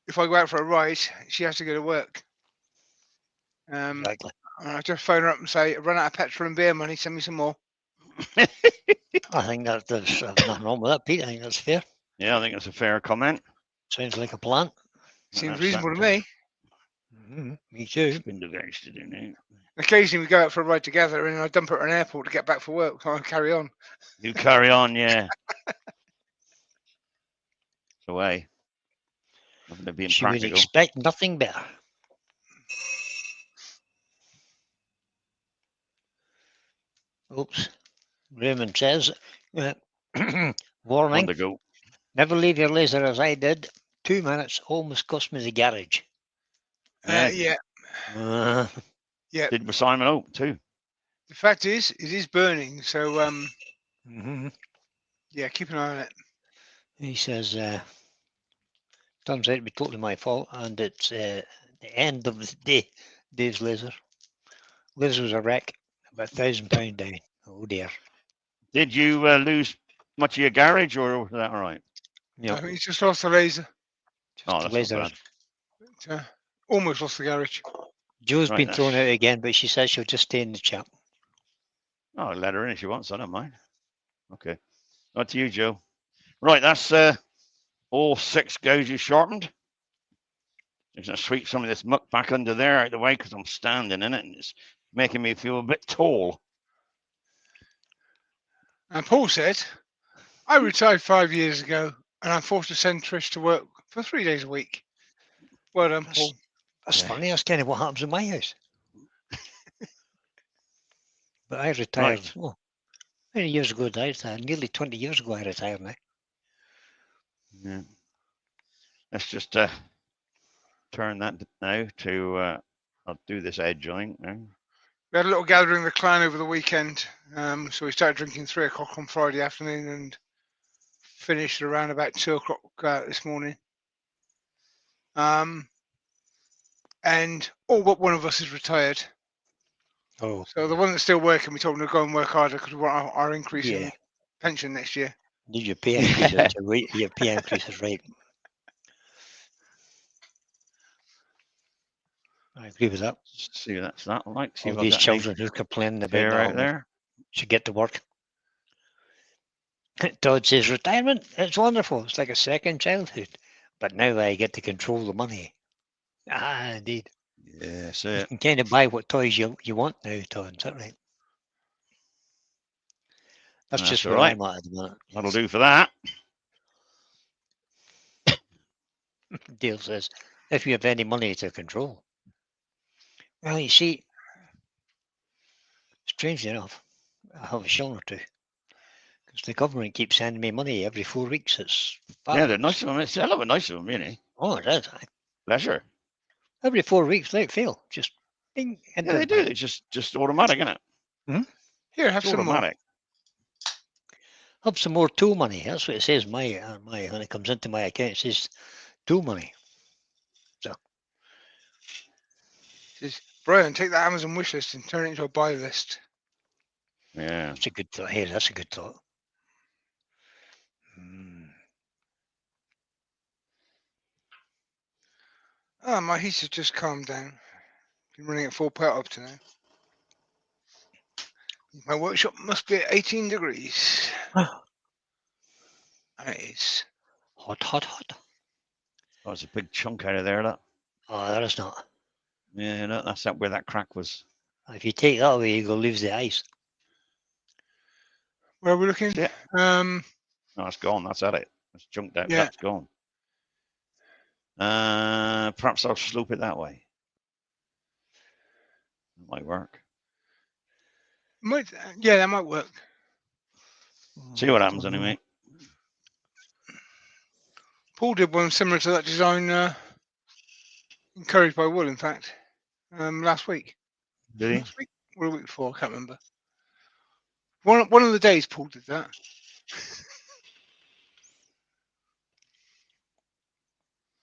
if I go out for a ride, she has to go to work. Exactly. I just phone her up and say, run out of petrol and beer money, send me some more. I think there's nothing wrong with that, Pete. I think that's fair. Yeah, I think that's a fair comment. Sounds like a plan. Seems reasonable to me. Me too. Occasionally we go out for a ride together and I dump her at an airport to get back for work, so I carry on. You carry on, yeah. It's the way. She would expect nothing better. Oops. Raymond says, warning, never leave your laser as I did. 2 minutes almost cost me the garage. Yeah. Yeah. Did with Simon Oak too. The fact is, it is burning. So Mm-hmm. yeah, keep an eye on it. He says, turns out to be totally my fault, and it's the end of the day. Dave's laser. Laser was a wreck, about £1,000 down. Oh dear. Did you lose much of your garage, or was that all right? I Yep. think he's just lost the laser. Just Oh, the that's laser. not bad. But, almost lost the garage. Joe's Right, been thrown that's- out again, but she says she'll just stay in the chat. Oh, let her in if she wants. I don't mind. Okay. On to you, Joe. Right, that's all 6 gauges sharpened. Just gonna sweep some of this muck back under there out of the way because I'm standing in it and it's making me feel a bit tall. And Paul said, I retired 5 years ago and I'm forced to send Trish to work for 3 days a week. Well done, Paul. That's Yeah. funny. That's kind of what happens in my house. But I retired. Right. Oh, many years ago did I retire? Nearly 20 years ago I retired now. Yeah. Let's just turn that now to I'll do this edge joint now. We had a little gathering of the clan over the weekend. So we started drinking 3 o'clock on Friday afternoon and finished around about 2 o'clock this morning. And all but one of us is retired. Oh, So the one that's still working, we told him to go and work harder because we want our increase in yeah. pension next year. Need your pay increases to wait. Your pay increases, right? I agree with that. See that's that like. See All if I've these got any children who complaining about tear out that there. should get to work. Todd says retirement, it's wonderful. It's like a second childhood. But now I get to control the money. Ah, indeed. Yeah, see You it. can kind of buy what toys you want now, Todd. Is that right? That's That's just all where right. I'm at the minute. That'll do for that. Dale says, if you have any money to control. Well, you see, strangely enough, I have a shilling or two. Because the government keeps sending me money every 4 weeks. It's Yeah, they're fabulous. nice of them. It's a hell of a nice of them, really. Oh, it is. Pleasure. Every 4 weeks, without fail. Just bing, into Yeah, they the do. bank. It's just automatic, isn't it? Here, have It's some more. automatic. Have some more tool money. That's what it says. My when it comes into my account, it says tool money. Says, Brian, take that Amazon wish list and turn it into a buy list. Yeah. That's a good thought. Hey, that's a good thought. Mm. Ah, my heater's just calmed down. Been running at full power up to now. My workshop must be at 18 degrees. And it is. Hot, hot, hot. Oh, there's a big chunk out of there, that. Oh, that is not. Yeah, no, that's where that crack was. If you take that away, you go lose the ice. Where are we looking? Yeah. Um, No, it's gone. That's at it. It's chunked out. Yeah. That's gone. Perhaps I'll slope it that way. That might work. yeah, that might work. See what happens anyway. Paul did one similar to that design, encouraged by Will, in fact, last week. Did he? Last week or the week before, I can't remember. One of the days Paul did that.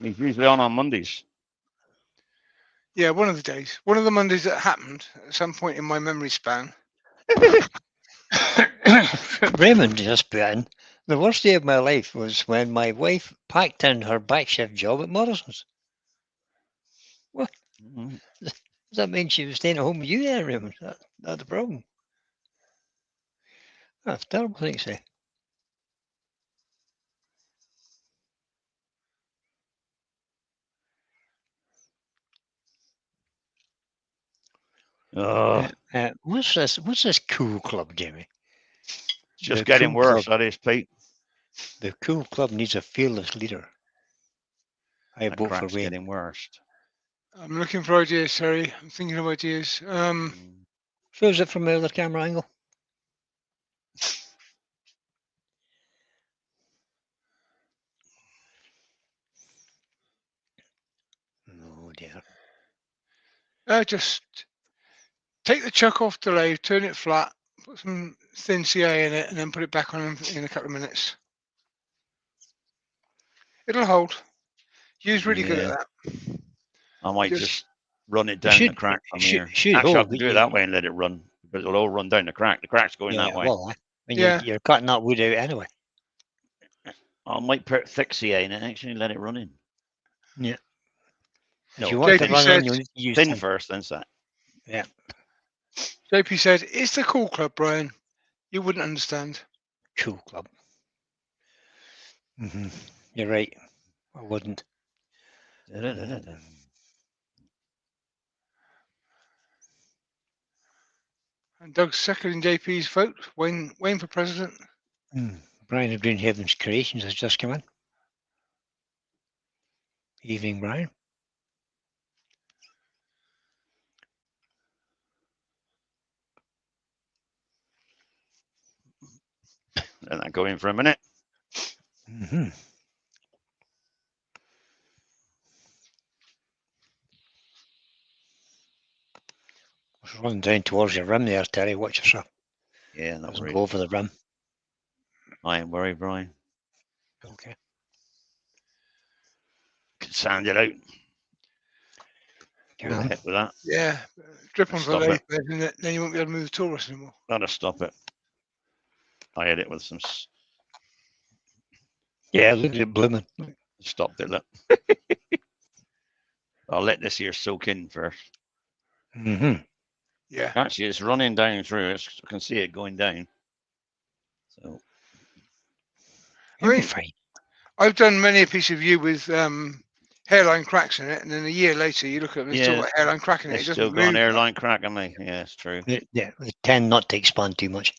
He's usually on Mondays. Yeah, one of the days. One of the Mondays that happened at some point in my memory span. Raymond just put in, the worst day of my life was when my wife packed in her back shift job at Morrison's. What? Mm-hmm. Does that mean she was staying at home with you then, Raymond? That's the problem. That's a terrible thing to say. What's this? What's this cool club, Jamie? It's just The getting cool worse, club. that is, Pete. The cool club needs a fearless leader. I That vote for crack's Wayne. getting worse. I'm looking for ideas, sorry. I'm thinking of ideas. So is it from the other camera angle? Oh dear. Just take the chuck off the lathe, turn it flat, put some thin CA in it, and then put it back on in a couple of minutes. It'll hold. You's really good at that. I might just run it down the crack from here. Actually, I can do it that way and let it run, but it'll all run down the crack. The crack's going that way. Well, you're cutting that wood out anyway. I might put thick CA in it, actually, let it run in. Yeah. No, if you want to run in, you need to use thin first, then set. Yeah. JP said, "It's the cool club, Brian. You wouldn't understand." Cool club. You're right. I wouldn't. And Doug's seconding JP's vote. Wayne for president. Brian of Green Heaven's Creations has just come in. Evening, Brian. Let that go in for a minute. It's running down towards your rim there, Terry. Watch yourself. Yeah, that doesn't go over the rim. I ain't worried, Brian. Okay. Can sand it out. Go ahead with that. Yeah, drip onto the lathe bed, and then you won't be able to move the Taurus anymore. That'll stop it. I hit it with some. Yeah, look at it blooming. Stopped it. Look. I'll let this here soak in first. Yeah. Actually, it's running down through it. I can see it going down. So. I mean, I've done many a piece of you with hairline cracks in it, and then a year later you look at them, it's still got hairline crack in it. It doesn't still got an hairline crack on me. Yeah, it's true. They tend not to expand too much.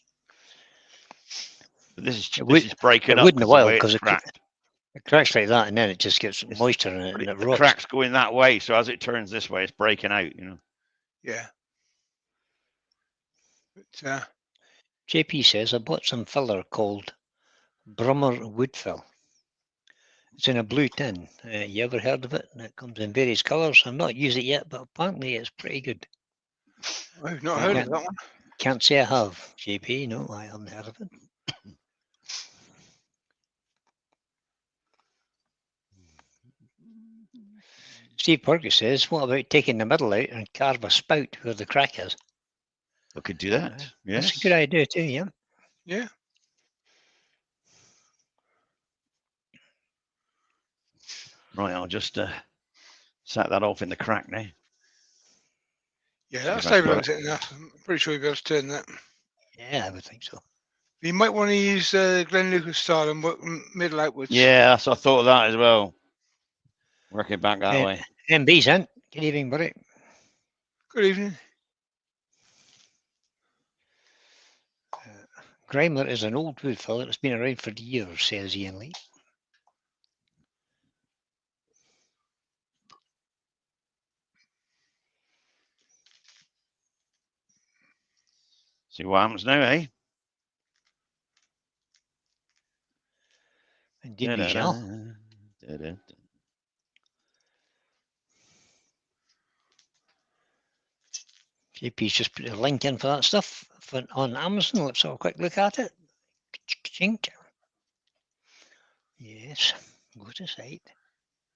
But this is breaking up. It wouldn't a while because it cracks like that, and then it just gets moisture in it, and it rots. The crack's going that way, so as it turns this way, it's breaking out. You know. Yeah. But, JP says I bought some filler called Brummer woodfill. It's in a blue tin. You ever heard of it? And it comes in various colours. I've not used it yet, but apparently it's pretty good. I've not heard of that one. Can't say I have, JP. No, I haven't heard of it. Steve Perkins says, what about taking the middle out and carve a spout where the crack is? I could do that. Yes. That's a good idea too, yeah. Yeah. Right, I'll just set that off in the crack now. Yeah, that'll stabilise it enough. I'm pretty sure you'll be able to turn that. Yeah, I would think so. You might want to use Glenn Lucas style and work middle outwards. Yeah, so I thought of that as well. Work it back that way. MB's in. Good evening, buddy. Good evening. Grimer is an old wood filler that's been around for years, says Ian Lee. See what happens now, eh? Indeed, we shall. JP's just put a link in for that stuff on Amazon. Let's have a quick look at it. Chink. Yes, go to site.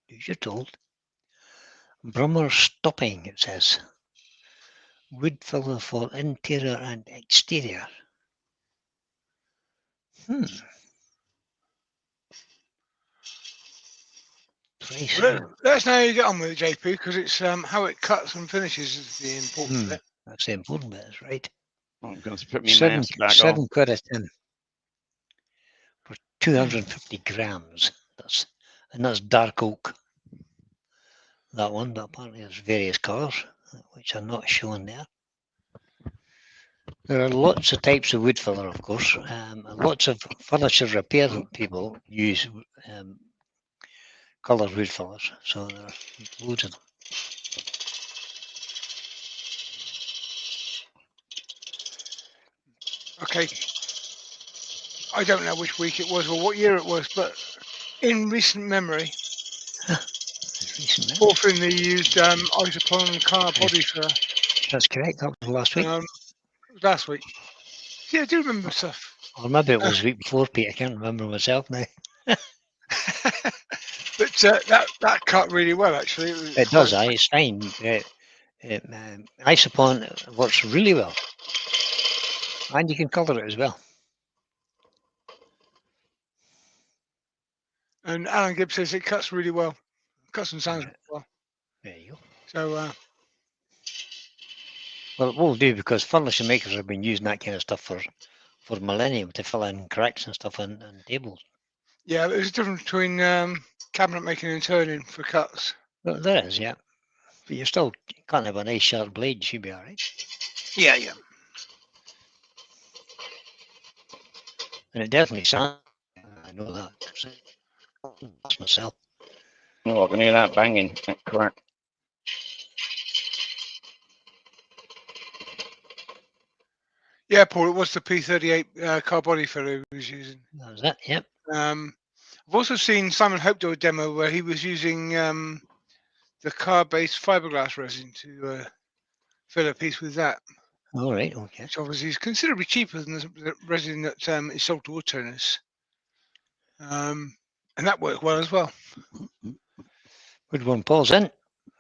Do as you're told. Brummer stopping, it says. Wood filler for interior and exterior. Price. Let us know how you get on with it, JP, because it's how it cuts and finishes is the important bit. That's the important bit, that's right. I'm going to put my mask back on. 7 quid a tin for 250 grams. That's dark oak. That one, but apparently there's various colours, which are not shown there. There are lots of types of wood filler, of course. Lots of furniture repair people use coloured wood fillers, so there are loads of them. Okay. I don't know which week it was or what year it was, but in recent memory, Decent. Fourth thing they used isopon car body filler. That's correct. That was last week. Last week. Yeah, I do remember stuff. Or maybe it was the week before, Pete. I can't remember myself now. But that cut really well, actually. It does, it's fine. Isopon works really well. And you can colour it as well. And Alan Gibb says it cuts really well. Cuts and sounds Right. well. There you go. So, well, it will do because furniture makers have been using that kind of stuff for millennium to fill in cracks and stuff in tables. yeah, there's a difference between cabinet making and turning for cuts. Well, there is, yeah. But you still can't have a nice sharp blade. Should be all right. Yeah, yeah. And it definitely sounds. I know that. That's myself. Oh, I can hear that banging, that crack. Yeah, Paul, it was the P38 car body filler he was using. That was it, yep. I've also seen Simon Hope do a demo where he was using the car-based fiberglass resin to fill a piece with that. All right, okay. Which obviously is considerably cheaper than the resin that is sold to wood turners. And that worked well as well. Good one, Paul's in.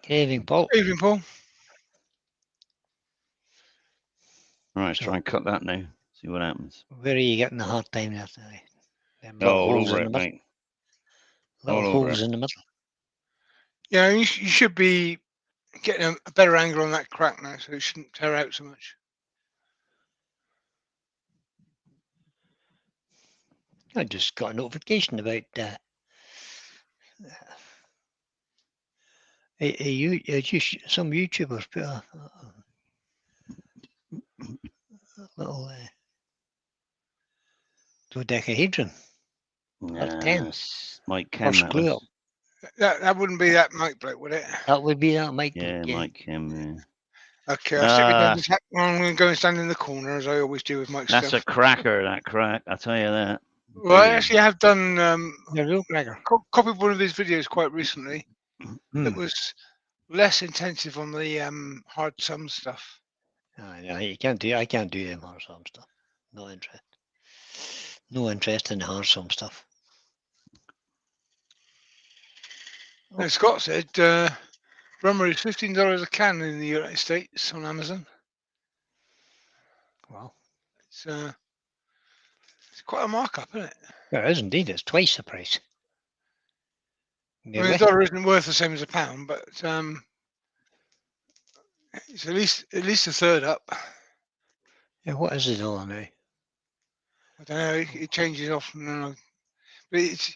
Good evening, Paul. Evening, Paul. Right, let's try and cut that now. See what happens. Where are you getting the hard time there today? All over it, mate. Little holes in the middle. Yeah, you should be getting a better angle on that crack now, so it shouldn't tear out so much. I just got a notification about some YouTubers put a little dodecahedron. Yes, Mike Kim. First clue up. That wouldn't be that Mike bloke, would it? That would be that Mike. Yeah, Mike Kim. Yeah. Okay, I'm going to go and stand in the corner as I always do with Mike's That's stuff. a cracker, that crack. I'll tell you that. Well, I actually have done real cracker. Copied one of his videos quite recently. That was less intensive on the hard sum stuff. Yeah, you can't do. I can't do them hard sum stuff. No interest. No interest in the hard sum stuff. Now, Scott said Brummer is $15 a can in the United States on Amazon. Wow. It's quite a markup, isn't it? It is indeed. It's twice the price. I mean, the dollar isn't worth the same as a pound, but it's at least a third up. Yeah, what is the dollar now? I don't know. It changes often, but it's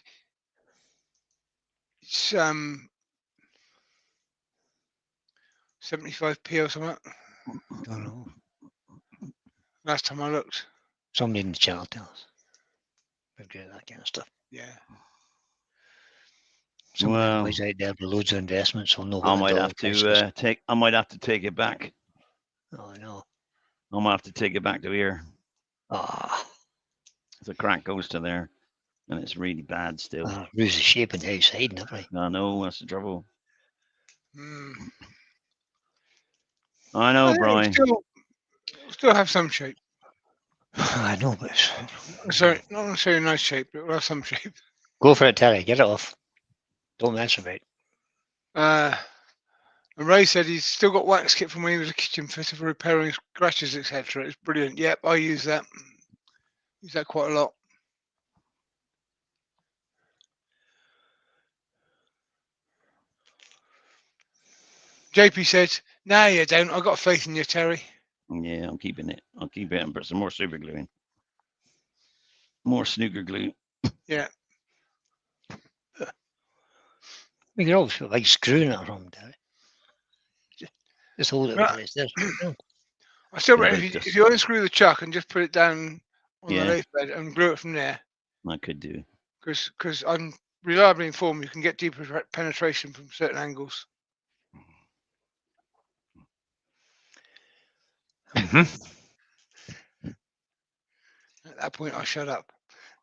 75p or something. I don't know. Last time I looked. Somebody in the chat will tell us. We've got that kind of stuff. Yeah. Some guys out there with loads of investments will know. I might have to take it back. Oh no. I might have to take it back to here. Ah. The crack goes to there, and it's really bad still. Lose the shape on the outside, not right. I know, that's the trouble. Mm. I know, Brian. Still have some shape. I know, but sorry, not necessarily nice shape, but it will have some shape. Go for it, Terry. Get it off. Don't mess about. And Ray said he's still got wax kit from when he was a kitchen fitter for repairing scratches, etc. It's brilliant. Yep, I use that. Use that quite a lot. JP said, "No, you don't. I've got faith in you, Terry." Yeah, I'm keeping it. I'll keep it and put some more super glue in. More snooker glue. Yeah. We can always put like screwing it around, Terry. Just hold it in place. I still reckon if you unscrew the chuck and just put it down on the lathe bed and glue it from there. I could do. Because I'm reliably informed you can get deeper penetration from certain angles. At that point, I shut up.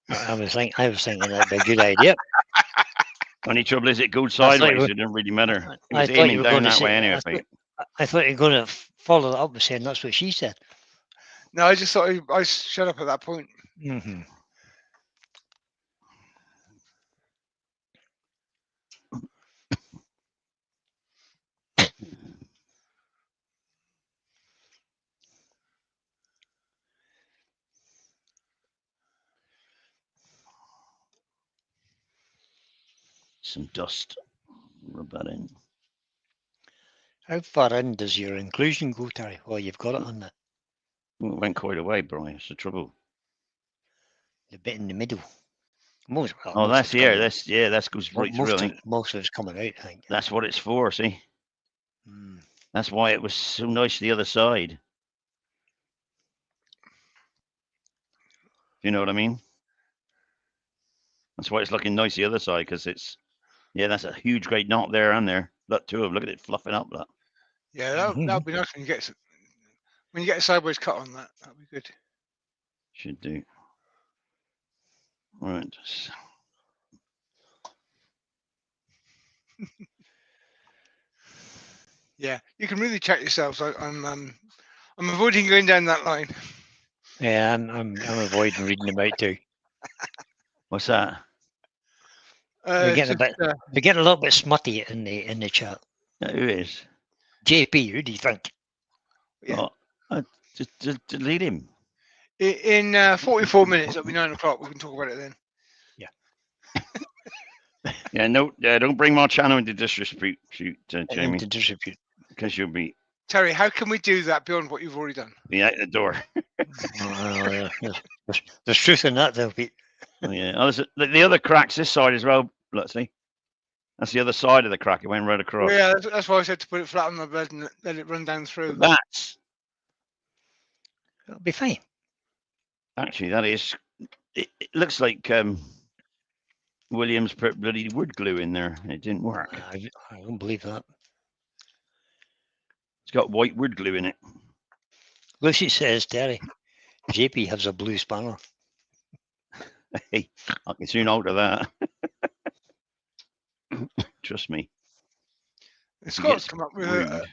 I was thinking that'd be a good idea. Only trouble is it goes I thought you sideways. were- It didn't really matter. It I was thought you aiming were down going to that say. way anyway. I thought you were going to follow that up with saying that's what she said. No, I just thought I shut up at that point. Mm-hmm. Some dust. Rub that in. How far in does your inclusion go, Terry? Well, you've got it on It went quite away, Brian. It's the trouble. the bit in the middle. Most, well, Oh, most that's of it's here. coming- That goes right through. I think most of it's coming out. I think. that's what it's for. See, Mm. that's why it was so nice the other side. You know what I mean? That's why it's looking nice the other side, because it's, yeah, that's a huge great knot there and there. Look, two of them. Look at it fluffing up. That Yeah, that'll be nice when you get a sideways cut on that. That'll be good. should do. Right. Yeah, you can really check yourselves. I'm avoiding going down that line. Yeah, I'm avoiding reading them out too. What's that? They're getting Just, they're getting a little bit smutty in the chat. Who is? JP, who do you think? Yeah. Just delete him. in 44 minutes, it'll be 9 o'clock. We can talk about it then. Yeah, no, don't bring my channel into disrepute, Jamie, Into disrepute. because you'll be Terry, how can we do that beyond what you've already done? out the door. There's truth in that, though, Pete. Oh, yeah. Oh, the other crack's this side as well. Let's see. That's the other side of the crack. It went right across. Yeah, that's why I said to put it flat on the bed and let it run down through. That's It'll be fine. actually, that is. It looks like Williams put bloody wood glue in there. It didn't work. I don't believe that. It's got white wood glue in it. Lucy says, Terry, JP has a blue spanner. Hey, I can soon alter that. Trust me. Scott's come up with a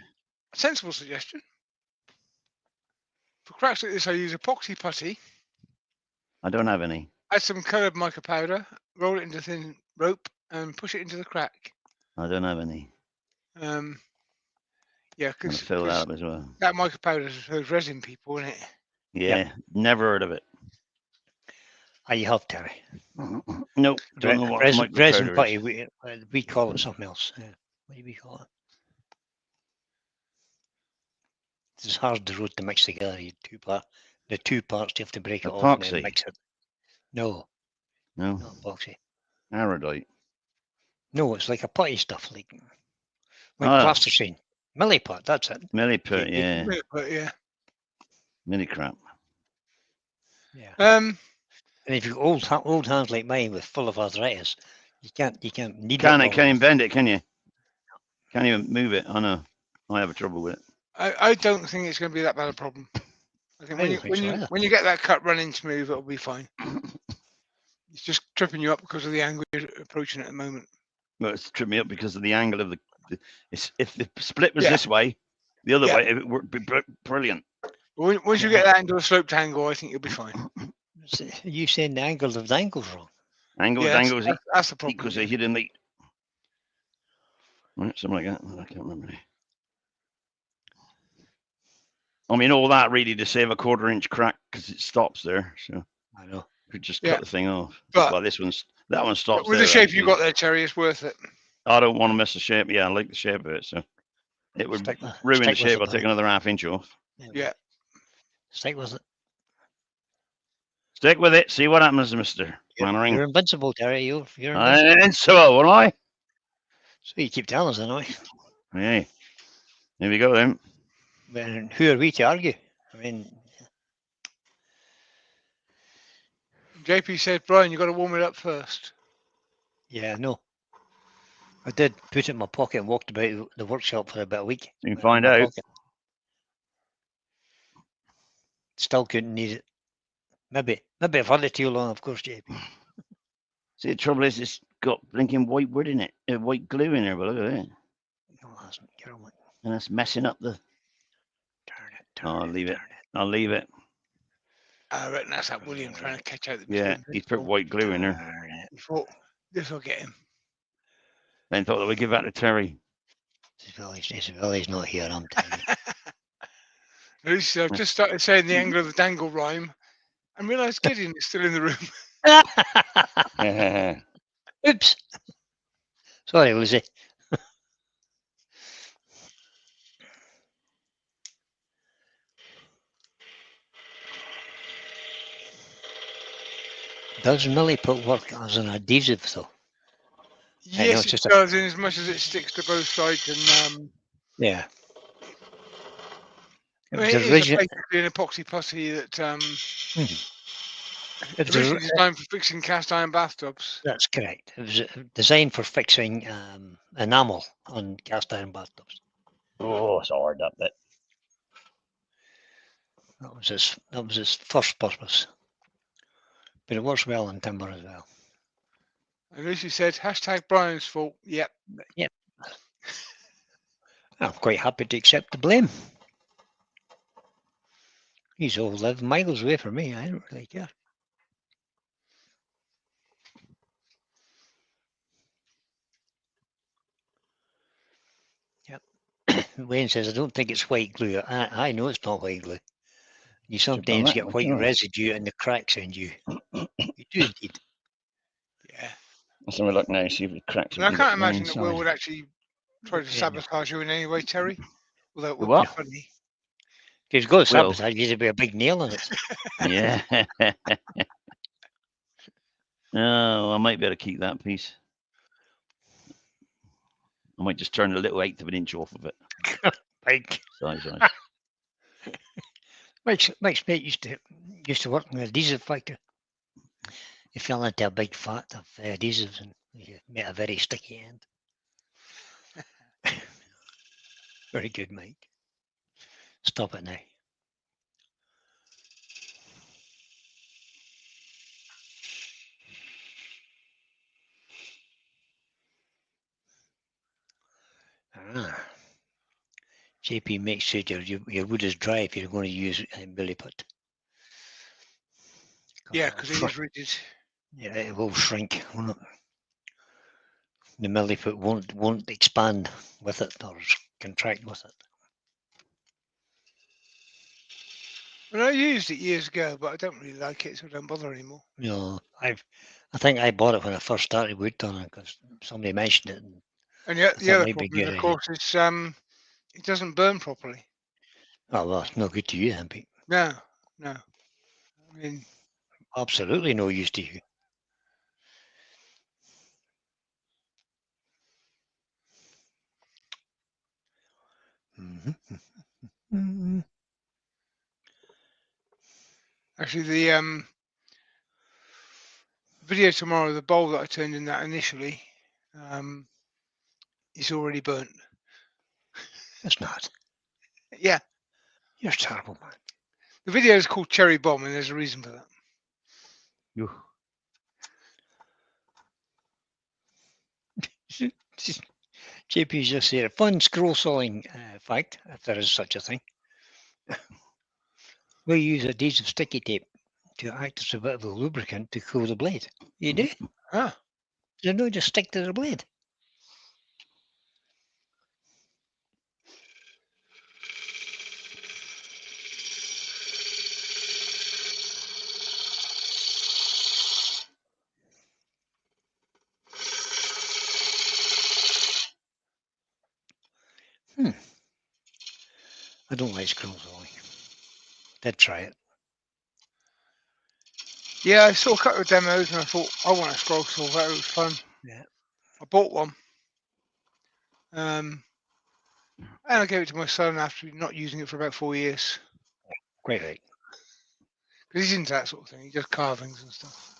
sensible suggestion. For cracks like this, I use epoxy putty. I don't have any. Add some coloured mica powder, roll it into thin rope, and push it into the crack. I don't have any. Yeah, I'm gonna because fill that up as well. that mica powder is those resin people, isn't it? Yeah, never heard of it. You have, Terry. Nope, don't know what resin micropowder putty. is. We call it something else. What do we call it? It's hard to road to mix together. The two parts you have to break it off and Epoxy? then mix it. No, No, not epoxy. Aerolite. No, it's like a putty stuff, like Ah. plasticine. Milliput, that's it. Milliput, yeah. But yeah. Milli crap. Yeah. Um, And if you've old hands like mine with full of arthritis, you can't knead Can't it. even bend it, can you? Can't even move it. I know. I have a trouble with it. I don't think it's going to be that bad a problem. I think I don't think so either. when you get that cut running smooth, it'll be fine. It's just tripping you up because of the angle you're approaching at the moment. Well, it's tripped me up because of the angle of if the split was Yeah. this way, the other Yeah. way, it would be brilliant. Once you get that into a sloped angle, I think you'll be fine. You saying the angle of the angle's wrong? Angles, Yeah, angles that's the problem. equals a hidden lead. Right, something like that. I can't remember. I mean, all that really to save a 1/4 inch crack because it stops there. So I know. could just Yeah. cut the thing off. But well, that one stops with there, the shape you actually. got there, Terry, it's worth it. I don't want to miss the shape. Yeah, I like the shape of it. So it would ruin the shape. I'll take another 1/2 inch off. Yeah. Stick with it. Stick with it. See what happens, Mr. Mannering. You're invincible, Terry. You're invincible. I'm invincible, won't I? So you keep telling us, anyway. Hey, here we go then. But who are we to argue? I mean, JP said, Brian, you got to warm it up first. yeah, no. I did put it in my pocket and walked about the workshop for about a week. You can find out. Pocket. Still couldn't need it. Maybe I've had it too long, of course, JP. See, the trouble is, it's got blinking white wood in it, white glue in there. But look at that. No, it hasn't. And that's messing up the. I'll leave it. I'll leave it. I reckon that's that William trying to catch out the Yeah, he's put white glue in there. He thought this will get him. Then thought that we'd give that to Terry. He's not here, I'm telling you. Lucy, I've just started saying the angle of the dangle rhyme and realised Gideon is still in the room. Oops. Sorry, Lucy. Does Milliput work as an adhesive, though? Yes, it does, in as much as it sticks to both sides. And yeah. I mean, it is basically an epoxy putty that originally designed for fixing cast iron bathtubs. That's correct. It was designed for fixing enamel on cast iron bathtubs. Oh, it's hard, that bit. That was its first purpose. But it works well in timber as well. And Lucy said, hashtag Brian's fault. Yep. Yep. I'm quite happy to accept the blame. He's all 11 miles away from me. I don't really care. Yep. Wayne says, I don't think it's white glue. I know it's not white glue. You sometimes get white residue in the cracks in you. You do indeed. Yeah. Let's have a look now, see if it cracks. I can't imagine that Will would actually try to sabotage you in any way, Terry. Although it would be funny. If he's got to sabotage, there'd be a big nail in it. Yeah. Oh, I might be able to keep that piece. I might just turn a little 1/8 of an inch off of it. Big. Size. Mike's mate used to work in an adhesive factory. He fell into a big vat of adhesives and he made a very sticky end. Very good, Mike. Stop it now. JP, make sure your wood is dry if you're going to use Milliput. Yeah, because it is rigid. Yeah, it will shrink, won't it? The Milliput won't expand with it or contract with it. Well, I used it years ago, but I don't really like it, so I don't bother anymore. No, I think I bought it when I first started wood turning because somebody mentioned it. And the other problem, of course, is it doesn't burn properly. Oh well, it's no good to you, then, Pete. No. I mean, absolutely no use to you. Actually, the video tomorrow, the bowl that I turned in that initially, is already burnt. It's not. Yeah. You're terrible, man. The video is called Cherry Bomb, and there's a reason for that. JP's just said a fun scroll sawing fact, if there is such a thing. We use adhesive sticky tape to act as a bit of a lubricant to cool the blade. You do? Ah. You don't just stick to the blade. I don't like scroll sawing. Did try it. Yeah, I saw a couple of demos and I thought, I want a scroll saw. That was fun. Yeah. I bought one. And I gave it to my son after not using it for about 4 years. Quite right. Because he's into that sort of thing. He does carvings and stuff.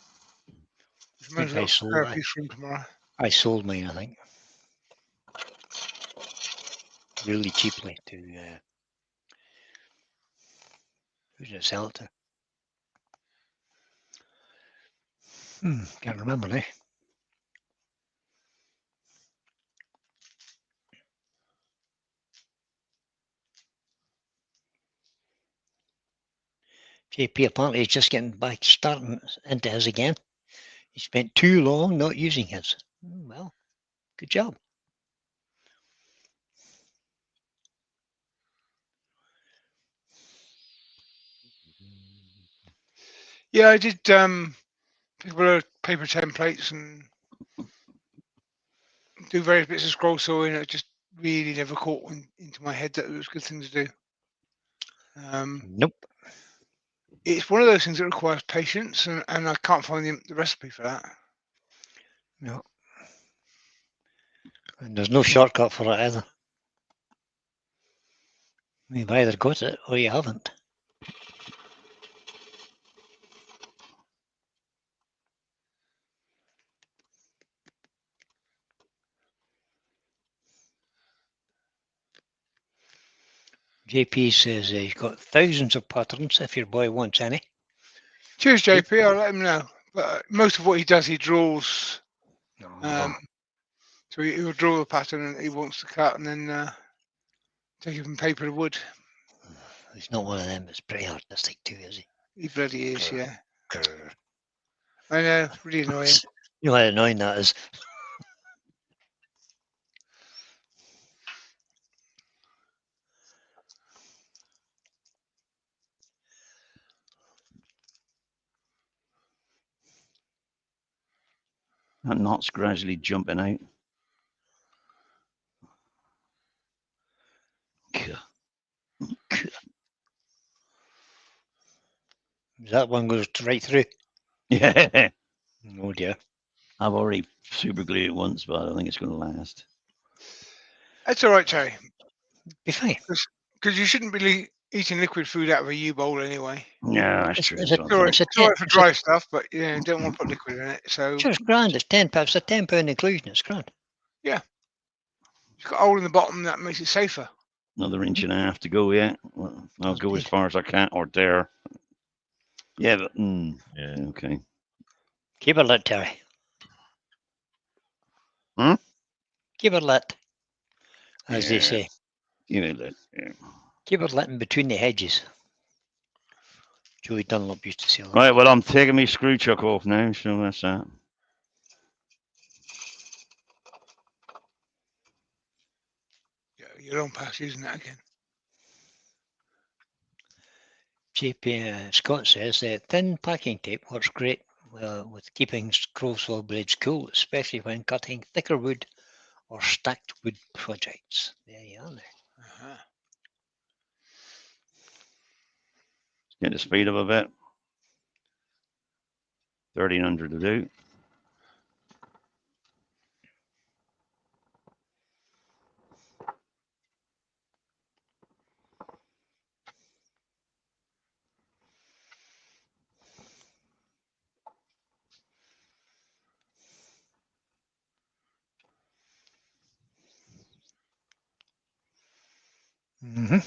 I sold mine, I think. Really cheaply to who did I sell it to? Can't remember now. JP apparently is just getting back starting into his again. He spent too long not using his. Well, good job. Yeah, I did paper templates and do various bits of scroll sawing. It just really never caught into my head that it was a good thing to do. Nope. It's one of those things that requires patience, and I can't find the recipe for that. No. And there's no shortcut for it either. You've either got it or you haven't. JP says he's got thousands of patterns if your boy wants any. Cheers, JP. I'll let him know. But most of what he does, he draws. No. So he'll draw the pattern and he wants to cut, and then take it from paper to wood. He's not one of them that's pretty artistic too, is he? He bloody is, Grr. yeah. Grr. I know, really annoying. You know how annoying that is. That knot's gradually jumping out. That one goes right through. Yeah. Oh dear. I've already super glued it once, but I don't think it's going to last. That's all right, Terry. Be fine. Because you shouldn't be eating liquid food out of a U-bowl anyway. Yeah, that's true. It's It's all right for dry stuff, but you don't want to put liquid in it. So sure, it's grand. It's £10. It's a £10 inclusion. It's grand. yeah, it's got a hole in the bottom that makes it safer. Another inch and a half to go yet. Well, I'll go as far as I can, or dare. Yeah, but yeah, okay. Keep it lit, Terry. Huh? Keep it lit, as they say. You know that. Yeah. Keep it lit in between the hedges. Joey Dunlop used to say that. Right, well, I'm taking my screw chuck off now, so that's that. Yeah, you're on past using that again. JP Scott says that thin packing tape works great with keeping scroll saw blades cool, especially when cutting thicker wood or stacked wood projects. There you are now. Uh-huh. Get the speed up a bit. 1300 to do. Mm-hmm.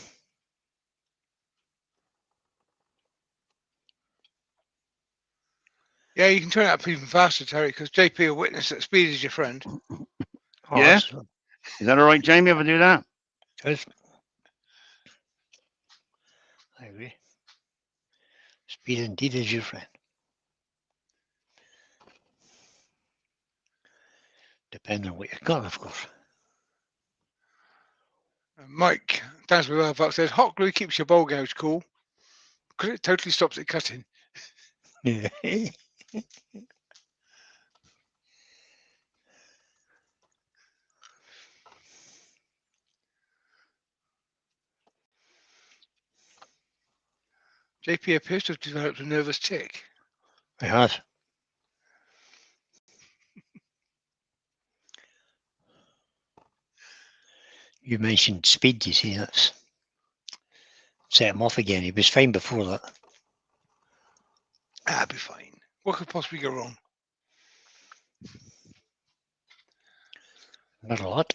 Yeah, you can turn it up even faster, Terry, because JP will witness that speed is your friend. Yeah? Is that all right, Jamie, if I do that? Yes. I agree. Speed indeed is your friend. Depending on what you've got, of course. Mike, Dance with Buck says hot glue keeps your bowl gouge cool because it totally stops it cutting. Yeah. JP appears to have developed a nervous tick. I have. You mentioned speed, you see, that's set him off again. He was fine before that. That'll be fine. What could possibly go wrong? Not a lot.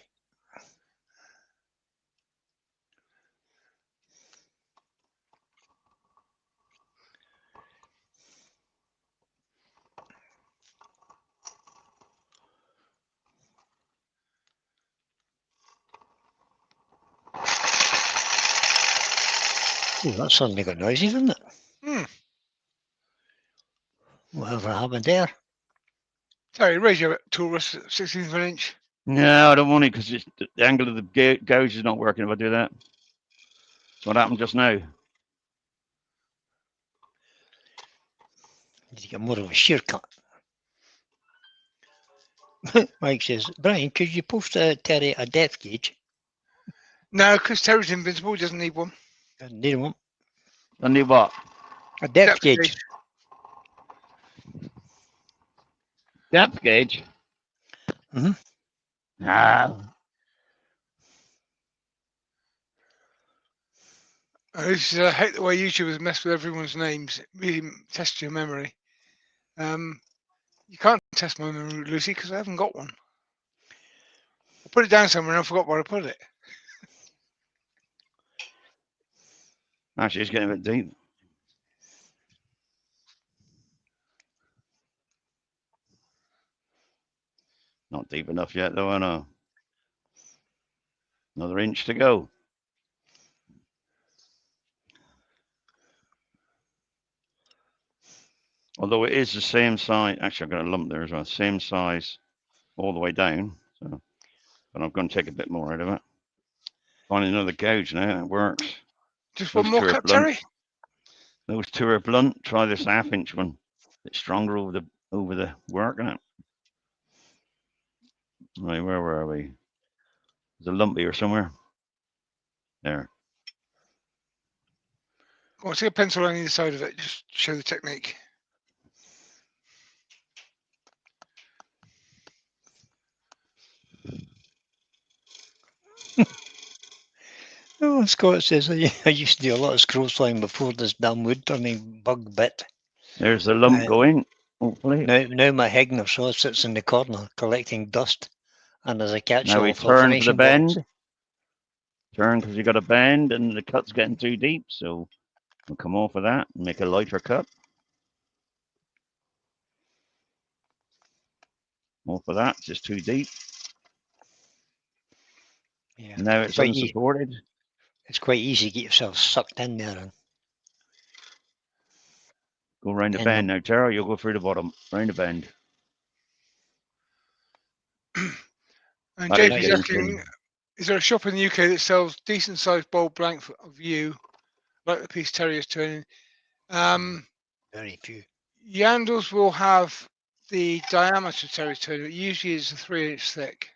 Oh, that suddenly got noisy, didn't it? Whatever happened there? Terry, raise your toolrest 16th of an inch. No, I don't want it because the angle of the gouge is not working if I do that. That's what happened just now. Need to get more of a shear cut. Mike says, Brian, could you post Terry a depth gauge? No, because Terry's invincible. He doesn't need one. Doesn't need one. I need what? A depth gauge. Depth gauge? Mm-hmm. Ah. I hate the way YouTubers mess with everyone's names. It really tests your memory. You can't test my memory, Lucy, because I haven't got one. I put it down somewhere and I forgot where I put it. Actually, it's getting a bit deep. Not deep enough yet, though, I know. Another inch to go. Although it is the same size. Actually, I've got a lump there as well. Same size all the way down. So, but I'm going to take a bit more out of it. Find another gouge now. That works. Just one more cut, Terry? Those two are blunt. Try this half-inch one. It's stronger over the work, isn't it? Right, where were we? There's a lump here somewhere. There. Go on, see a pencil on either side of it. Just show the technique. Oh, Scott says, I used to do a lot of scroll sawing before this damn wood turning bug bit. There's the lump going, hopefully. Now my Hegner saw sits in the corner collecting dust, and there's a catch-all. Now we turn for the bend. Turn because you got a bend and the cut's getting too deep, so we'll come off of that and make a lighter cut. Off of that, it's just too deep. Yeah. Now it's unsupported. It's quite easy to get yourself sucked in there. And go round the bend now, Tara. You'll go through the bottom, round the bend. And JP's asking, is there a shop in the UK that sells decent sized bold blank of you, like the piece Terry is turning? Very few. Yandles will have the diameter Terry's turning. It usually is a 3-inch thick.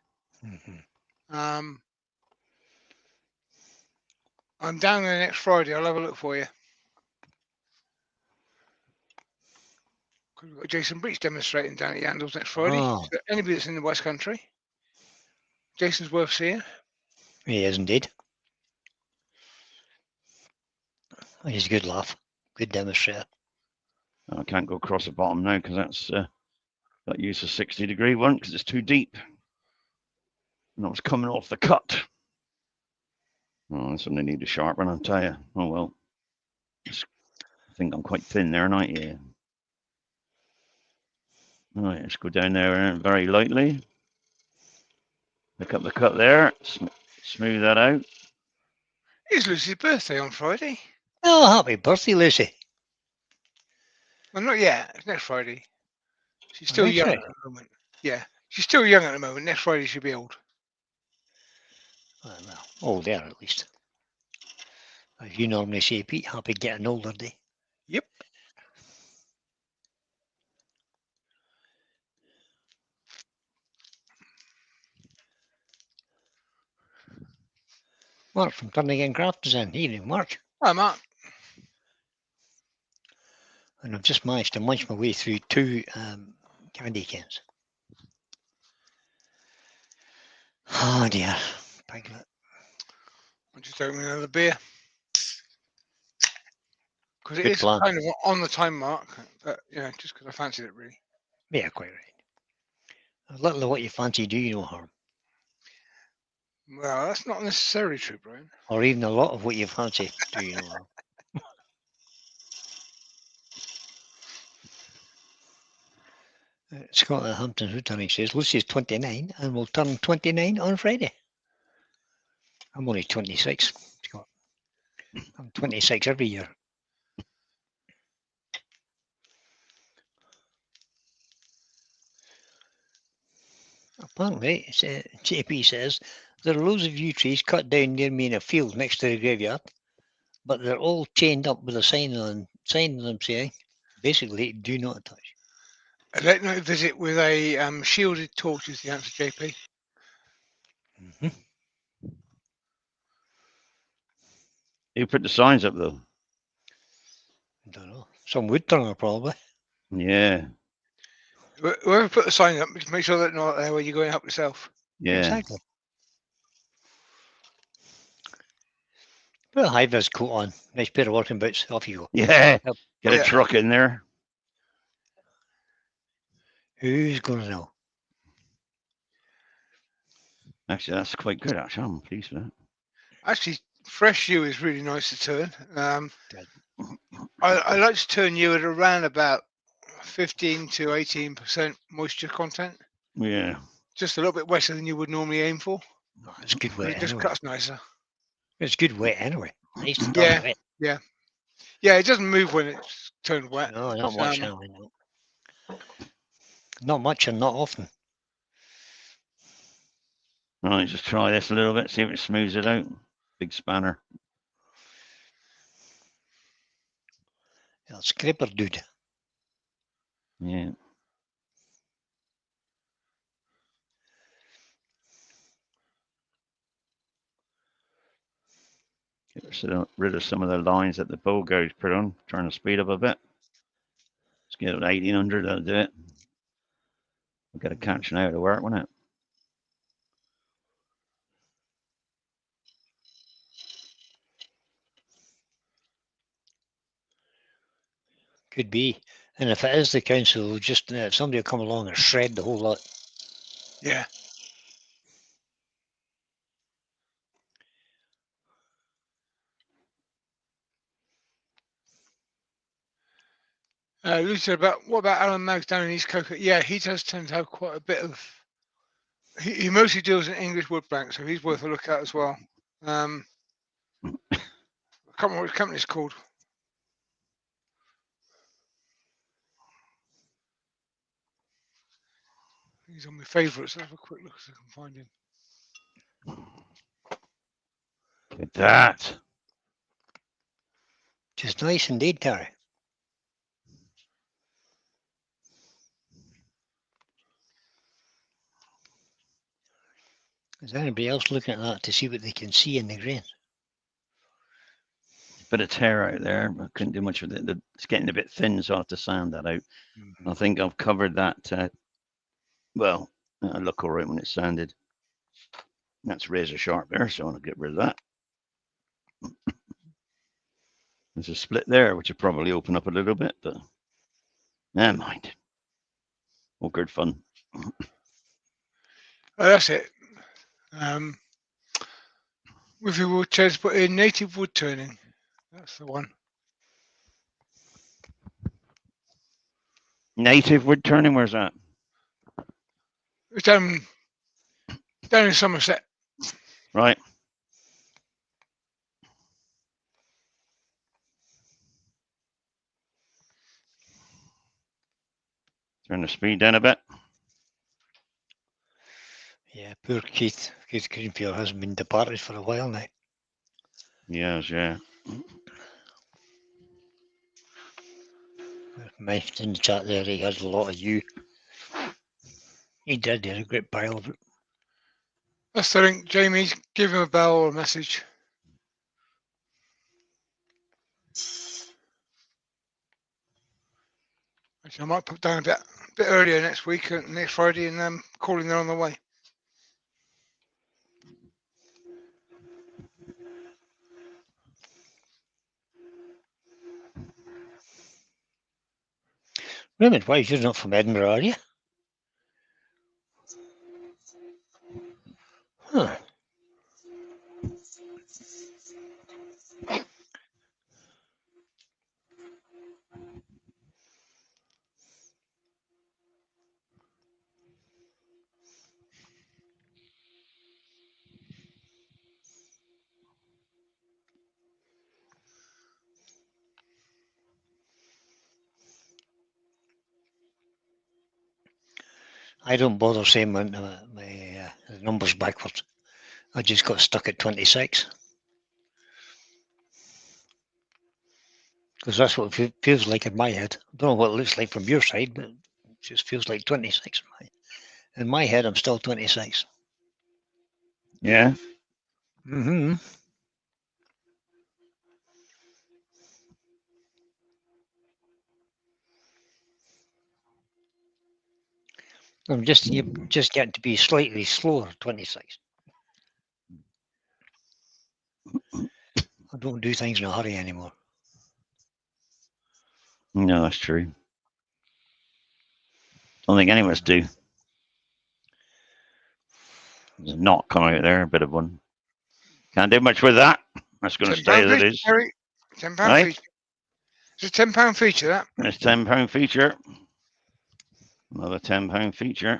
Mm-hmm. I'm down there next Friday. I'll have a look for you. We've got Jason Breach demonstrating down at Yandles next Friday. Oh. So anybody that's in the West Country, Jason's worth seeing. He is indeed. He's a good laugh. Good demonstrator. I can't go across the bottom now because that's got use of 60-degree one because it's too deep. And I was coming off the cut. Oh, that's something I need to sharpen, I'll tell you. Oh, well. I think I'm quite thin there, aren't I? Yeah. All right, let's go down there very lightly. Pick up the cut there. Smooth that out. It's Lucy's birthday on Friday. Oh, happy birthday, Lucy. Well, not yet. It's next Friday. She's still young at the moment. Yeah, she's still young at the moment. Next Friday she'll be old. Well, older at least. As you normally say, Pete, happy getting older day. Yep. Mark from Turnigan Craft is in. Evening, Mark. Hi, Mark. And I've just managed to munch my way through 2 candy cans. Oh dear, Piglet. I'm just opening another beer. Because it Good is plan. kind of on the time mark, but yeah, just because I fancied it really. Yeah, quite right. A little of what you fancy do you no harm. Well, that's not necessarily true, Brian. Or even a lot of what you fancy do you no harm. Scott at Hampton Hooterning says, Lucy's 29 and will turn 29 on Friday. I'm only 26, Scott. I'm 26 every year. Apparently, JP says, there are loads of yew trees cut down near me in a field next to the graveyard, but they're all chained up with a sign on them saying, basically, do not touch. A late night visit with a shielded torch is the answer, JP. Who put the signs up though? I don't know. Some wood turner probably. Yeah. Whoever put the sign up, just make sure that they're not there when you're going up yourself. Yeah. Exactly. Put a high vis coat on. Nice pair of working boots. Off you go. Yeah. Yep. Get a truck in there. Who's going to know? Actually, that's quite good. Actually, I'm pleased with that. Actually, fresh yew is really nice to turn. I like to turn yew at around about 15 to 18% moisture content. Yeah. Just a little bit wetter than you would normally aim for. Oh, it's good wet It just anyway. cuts nicer. It's good wet anyway. Nice to Yeah. wet. Yeah, it doesn't move when it's turned wet. No, not much anyway. No. Not much and not often. Right, just try this a little bit, see if it smooths it out. Big spanner. Yeah, scraper dude. Yeah. Get rid of some of the lines that the bow gouge put on. Turn the speed up a bit. Let's get it 1800. That'll do it. We'll get a catch now to work, won't it? Could be. And if it is the council, just somebody will come along and shred the whole lot. Yeah. Lucy said what about Alan Maggs down in East Coker? Yeah, he does tend to have quite a bit of. He mostly deals in English wood blank, so he's worth a look at as well. I can't remember what his company's called. He's on my favourites. Let's have a quick look if I can find him. Look at that. Just nice indeed, Terry. Is anybody else looking at that to see what they can see in the grain? Bit of tear out there, but couldn't do much with it. It's getting a bit thin, so I have to sand that out. I think I've covered that. Well, it'll look all right when it's sanded. That's razor sharp there, so I want to get rid of that. There's a split there, which will probably open up a little bit, but never mind. All good fun. Oh, that's it. With your wood chairs, put in native wood turning. That's the one. Native wood turning, where's that? It's down in Somerset. Right. Turn the speed down a bit. Yeah, poor Keith. Keith Greenfield hasn't been departed for a while now. Yes, yeah. Mentioned in the chat there he has a lot of you. He did, he had a great pile of it. That's the link. Jamie, give him a bell or a message. Actually, I might put down a bit earlier next week, next Friday, and call him there on the way. Wait a minute, why you're not from Edinburgh, are you? Huh. I don't bother saying my the numbers backwards. I just got stuck at 26. Because that's what it feels like in my head. I don't know what it looks like from your side, but it just feels like 26 in my head. I'm still 26. Yeah. Mm-hmm. I'm just getting to be slightly slower. 26. I don't do things in a hurry anymore. No, that's true. Don't think any of us do. There's a knot coming out there, a bit of one. Can't do much with that. That's going to stay as it is. £10 Right? feature. It's a £10 feature, that. It's £10 feature. Another £10 feature.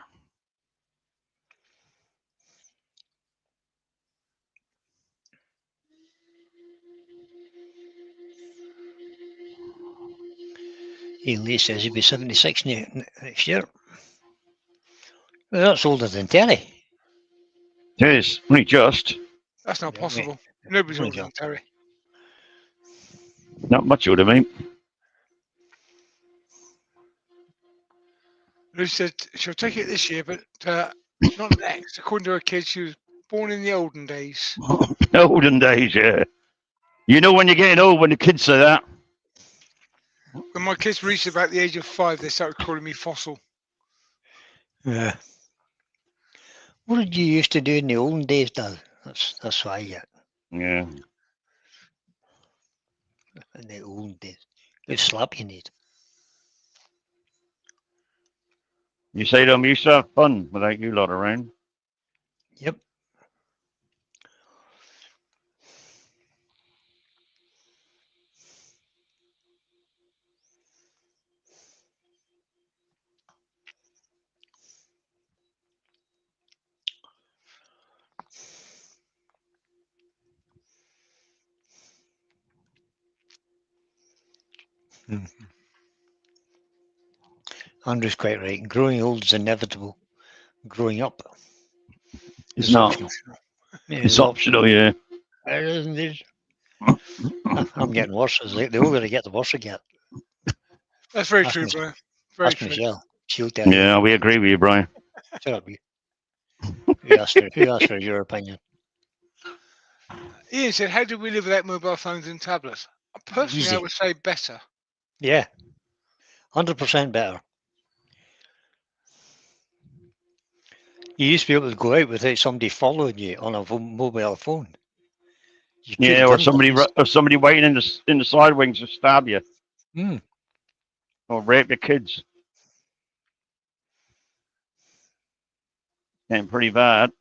Lee says he'll be 76 next year. Well, that's older than Terry. It is. Only just. That's not possible. Nobody's older than Terry. Not much older, mate. Lucy said she'll take it this year, but not next. According to her kids, she was born in the olden days. Olden days, yeah. You know when you're getting old when the kids say that. When my kids reached about the age of 5, they started calling me fossil. Yeah. What did you used to do in the olden days, Dad? That's what I get. Yeah. In the olden days. Good slap you need. You say to them, you used to have fun without you lot around. Yep. Mm-hmm. Andrew's quite right. Growing old is inevitable. Growing up It's is not. optional. Yeah, It's optional, yeah. It is indeed. I'm getting worse. The older I get, the worse I get. That's very true, Brian. Very true. Michelle. She'll tell you. Yeah, we agree with you, Brian. Shut up, you. Who asked for your opinion? Ian said, how do we live without mobile phones and tablets? Personally, Easy. I would say better. Yeah. 100% better. You used to be able to go out without somebody following you on a mobile phone. Yeah, or somebody waiting in the side wings to stab you. Or rape your kids. Getting pretty bad.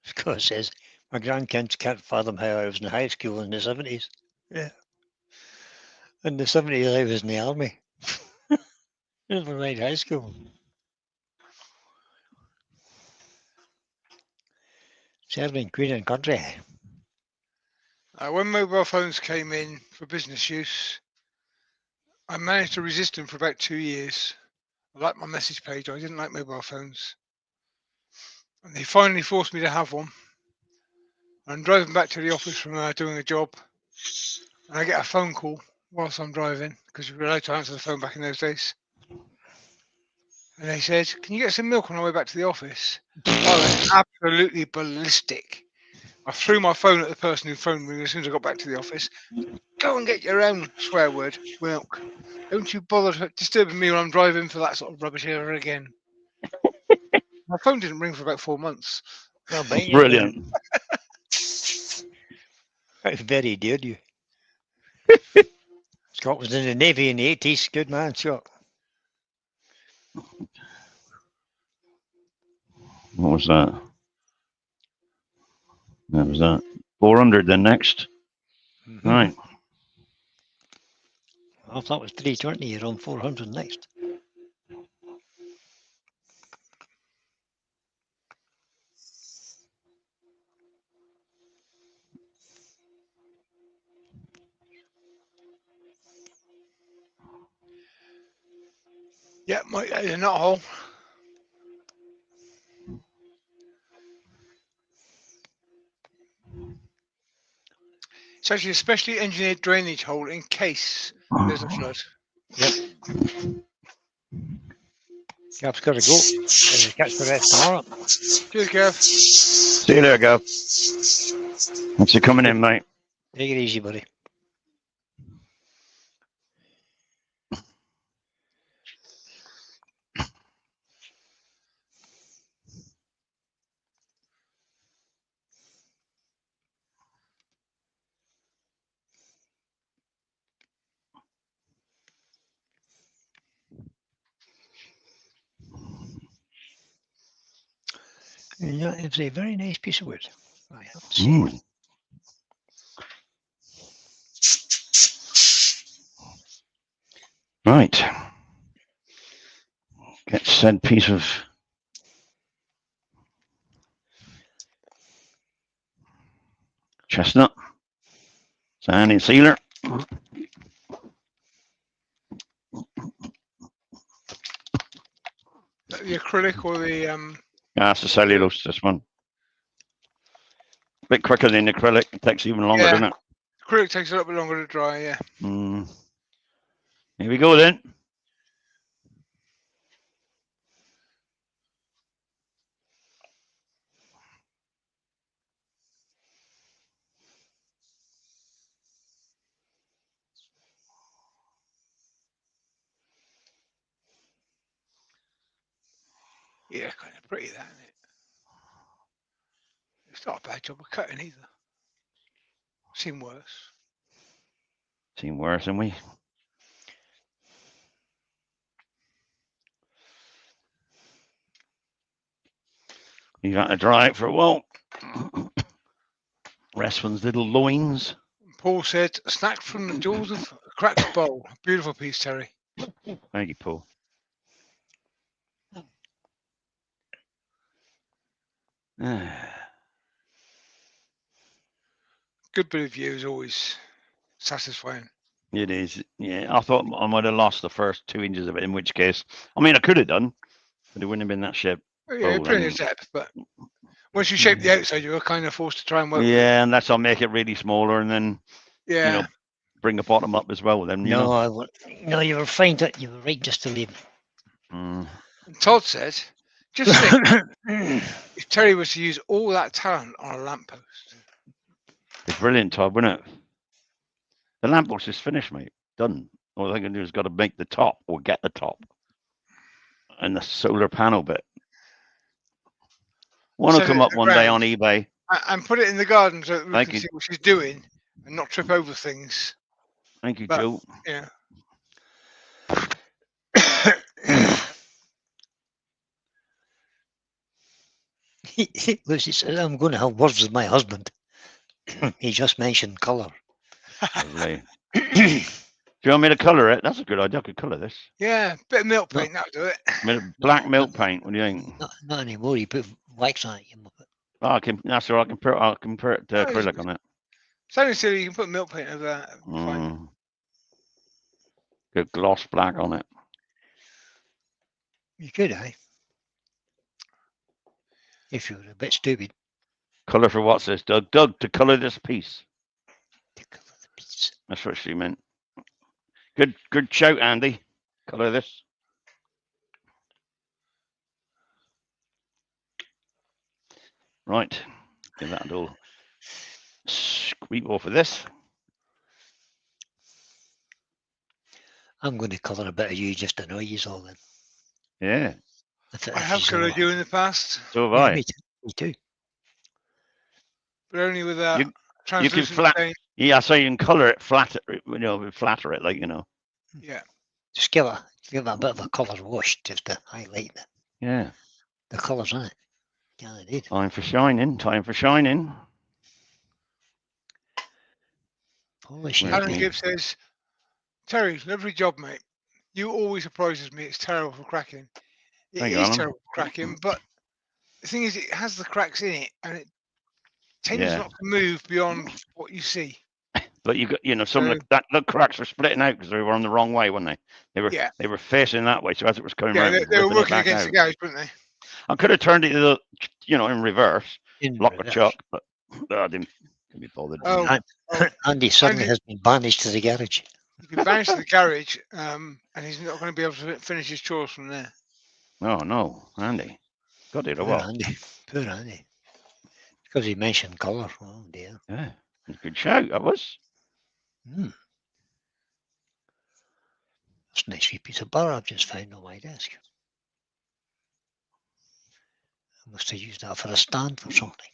Scott says, my grandkids can't fathom how I was in high school in the 70s. Yeah. In the 70s, I was in the army. Never mind high school. Serving Queen and country. When mobile phones came in for business use, I managed to resist them for about 2 years. I liked my message page. I didn't like mobile phones. And they finally forced me to have one. I'm driving back to the office from doing a job, and I get a phone call whilst I'm driving, because you were allowed to answer the phone back in those days. And they said, can you get some milk on our way back to the office? I was absolutely ballistic. I threw my phone at the person who phoned me as soon as I got back to the office. Go and get your own swear word, milk. Don't you bother disturbing me when I'm driving for that sort of rubbish ever again. My phone didn't ring for about 4 months. Well, Brilliant. Very dared you. Scott was in the Navy in the 80s. Good man, Scott. What was that? That was that. 400 then next. Mm-hmm. Right. I thought it was 320. You're on 400 next. Yeah, not a hole. It's actually a specially engineered drainage hole in case there's a flood. Yep. Gav's got to go. Catch the rest tomorrow. Cheers, Gav. See you there, Gav. Thanks for coming in, mate. Take it easy, buddy. Yeah, it's a very nice piece of wood. I have to say. Right. Get said piece of chestnut sanding sealer. The acrylic or the That's the cellulose, this one. A bit quicker than the acrylic. It takes even longer, doesn't it? Acrylic takes a little bit longer to dry, yeah. Here we go then. Yeah, kind of pretty, that, isn't it? It's not a bad job of cutting either. Seen worse. Seen worse, haven't we? You got to dry it for a while. Rest one's little loins. Paul said, snacked from the jaws of a cracked bowl. Beautiful piece, Terry. Thank you, Paul. Good bit of view is always satisfying. It is, yeah. I thought I might have lost the first 2 inches of it, in which case, I mean, I could have done, but it wouldn't have been that shape. Yeah, plenty of depth, but once you shape the outside, you were kind of forced to try and work with it. Yeah, and that's I'll make it really smaller and then, Yeah. you know, bring the bottom up as well. Then, you know. No, you were fine. You were right just to leave. And Todd said, just think, if Terry was to use all that talent on a lamppost. It's brilliant, Todd, wouldn't it? The lamppost is finished, mate. Done. All I can do is got to make the top or get the top. And the solar panel bit. Want to come up one day on eBay. And put it in the garden so that we can see what she's doing and not trip over things. Thank you, Joe. Yeah. Lucy said, I'm going to have words with my husband. He just mentioned colour. Lovely. Do you want me to colour it? That's a good idea. I could colour this. Yeah, bit of milk paint, that'll do it. Black milk paint. What do you think? Not anymore. You put wax on it. Oh, that's all right. I can put acrylic on it. Sounding silly, you can put milk paint over that. Fine. Good gloss black on it. You could, if you were a bit stupid. Colour for what's this, Doug? Doug, to colour this piece. To colour the piece. That's what she meant. Good shout, Andy. Colour this. Right. Give that a little squeak off of this. I'm going to colour a bit of you just to annoy you all then. Yeah. I have coloured you in the past. So have I. Me too. But only with that. You can yeah, so you can colour it, flatter it, flatter it, like, Yeah. Just give it a bit of a colour wash just to highlight the colours in it. Yeah, they did. Time for shining. Alan Gibbs says, Terry, lovely job, mate. You always surprises me. It's terrible for cracking. It is terrible for cracking, but the thing is, it has the cracks in it, and it tends not to move beyond what you see. But you got, some of the cracks were splitting out because they were on the wrong way, weren't they? They were facing that way, so as it was coming around, they were working against the gouge, weren't they? I could have turned it, in reverse, block or chuck, but I didn't Can be bothered. Oh, Andy suddenly Andy- has been banished to the garage. He's been banished to the garage, and he's not going to be able to finish his chores from there. Oh no, Andy. Got it or Poor what? Andy. Poor Andy. Because he mentioned colour. Oh dear. Yeah. Good shout, that was. That's a nice wee piece of butter I've just found on my desk. I must have used that for a stand for something.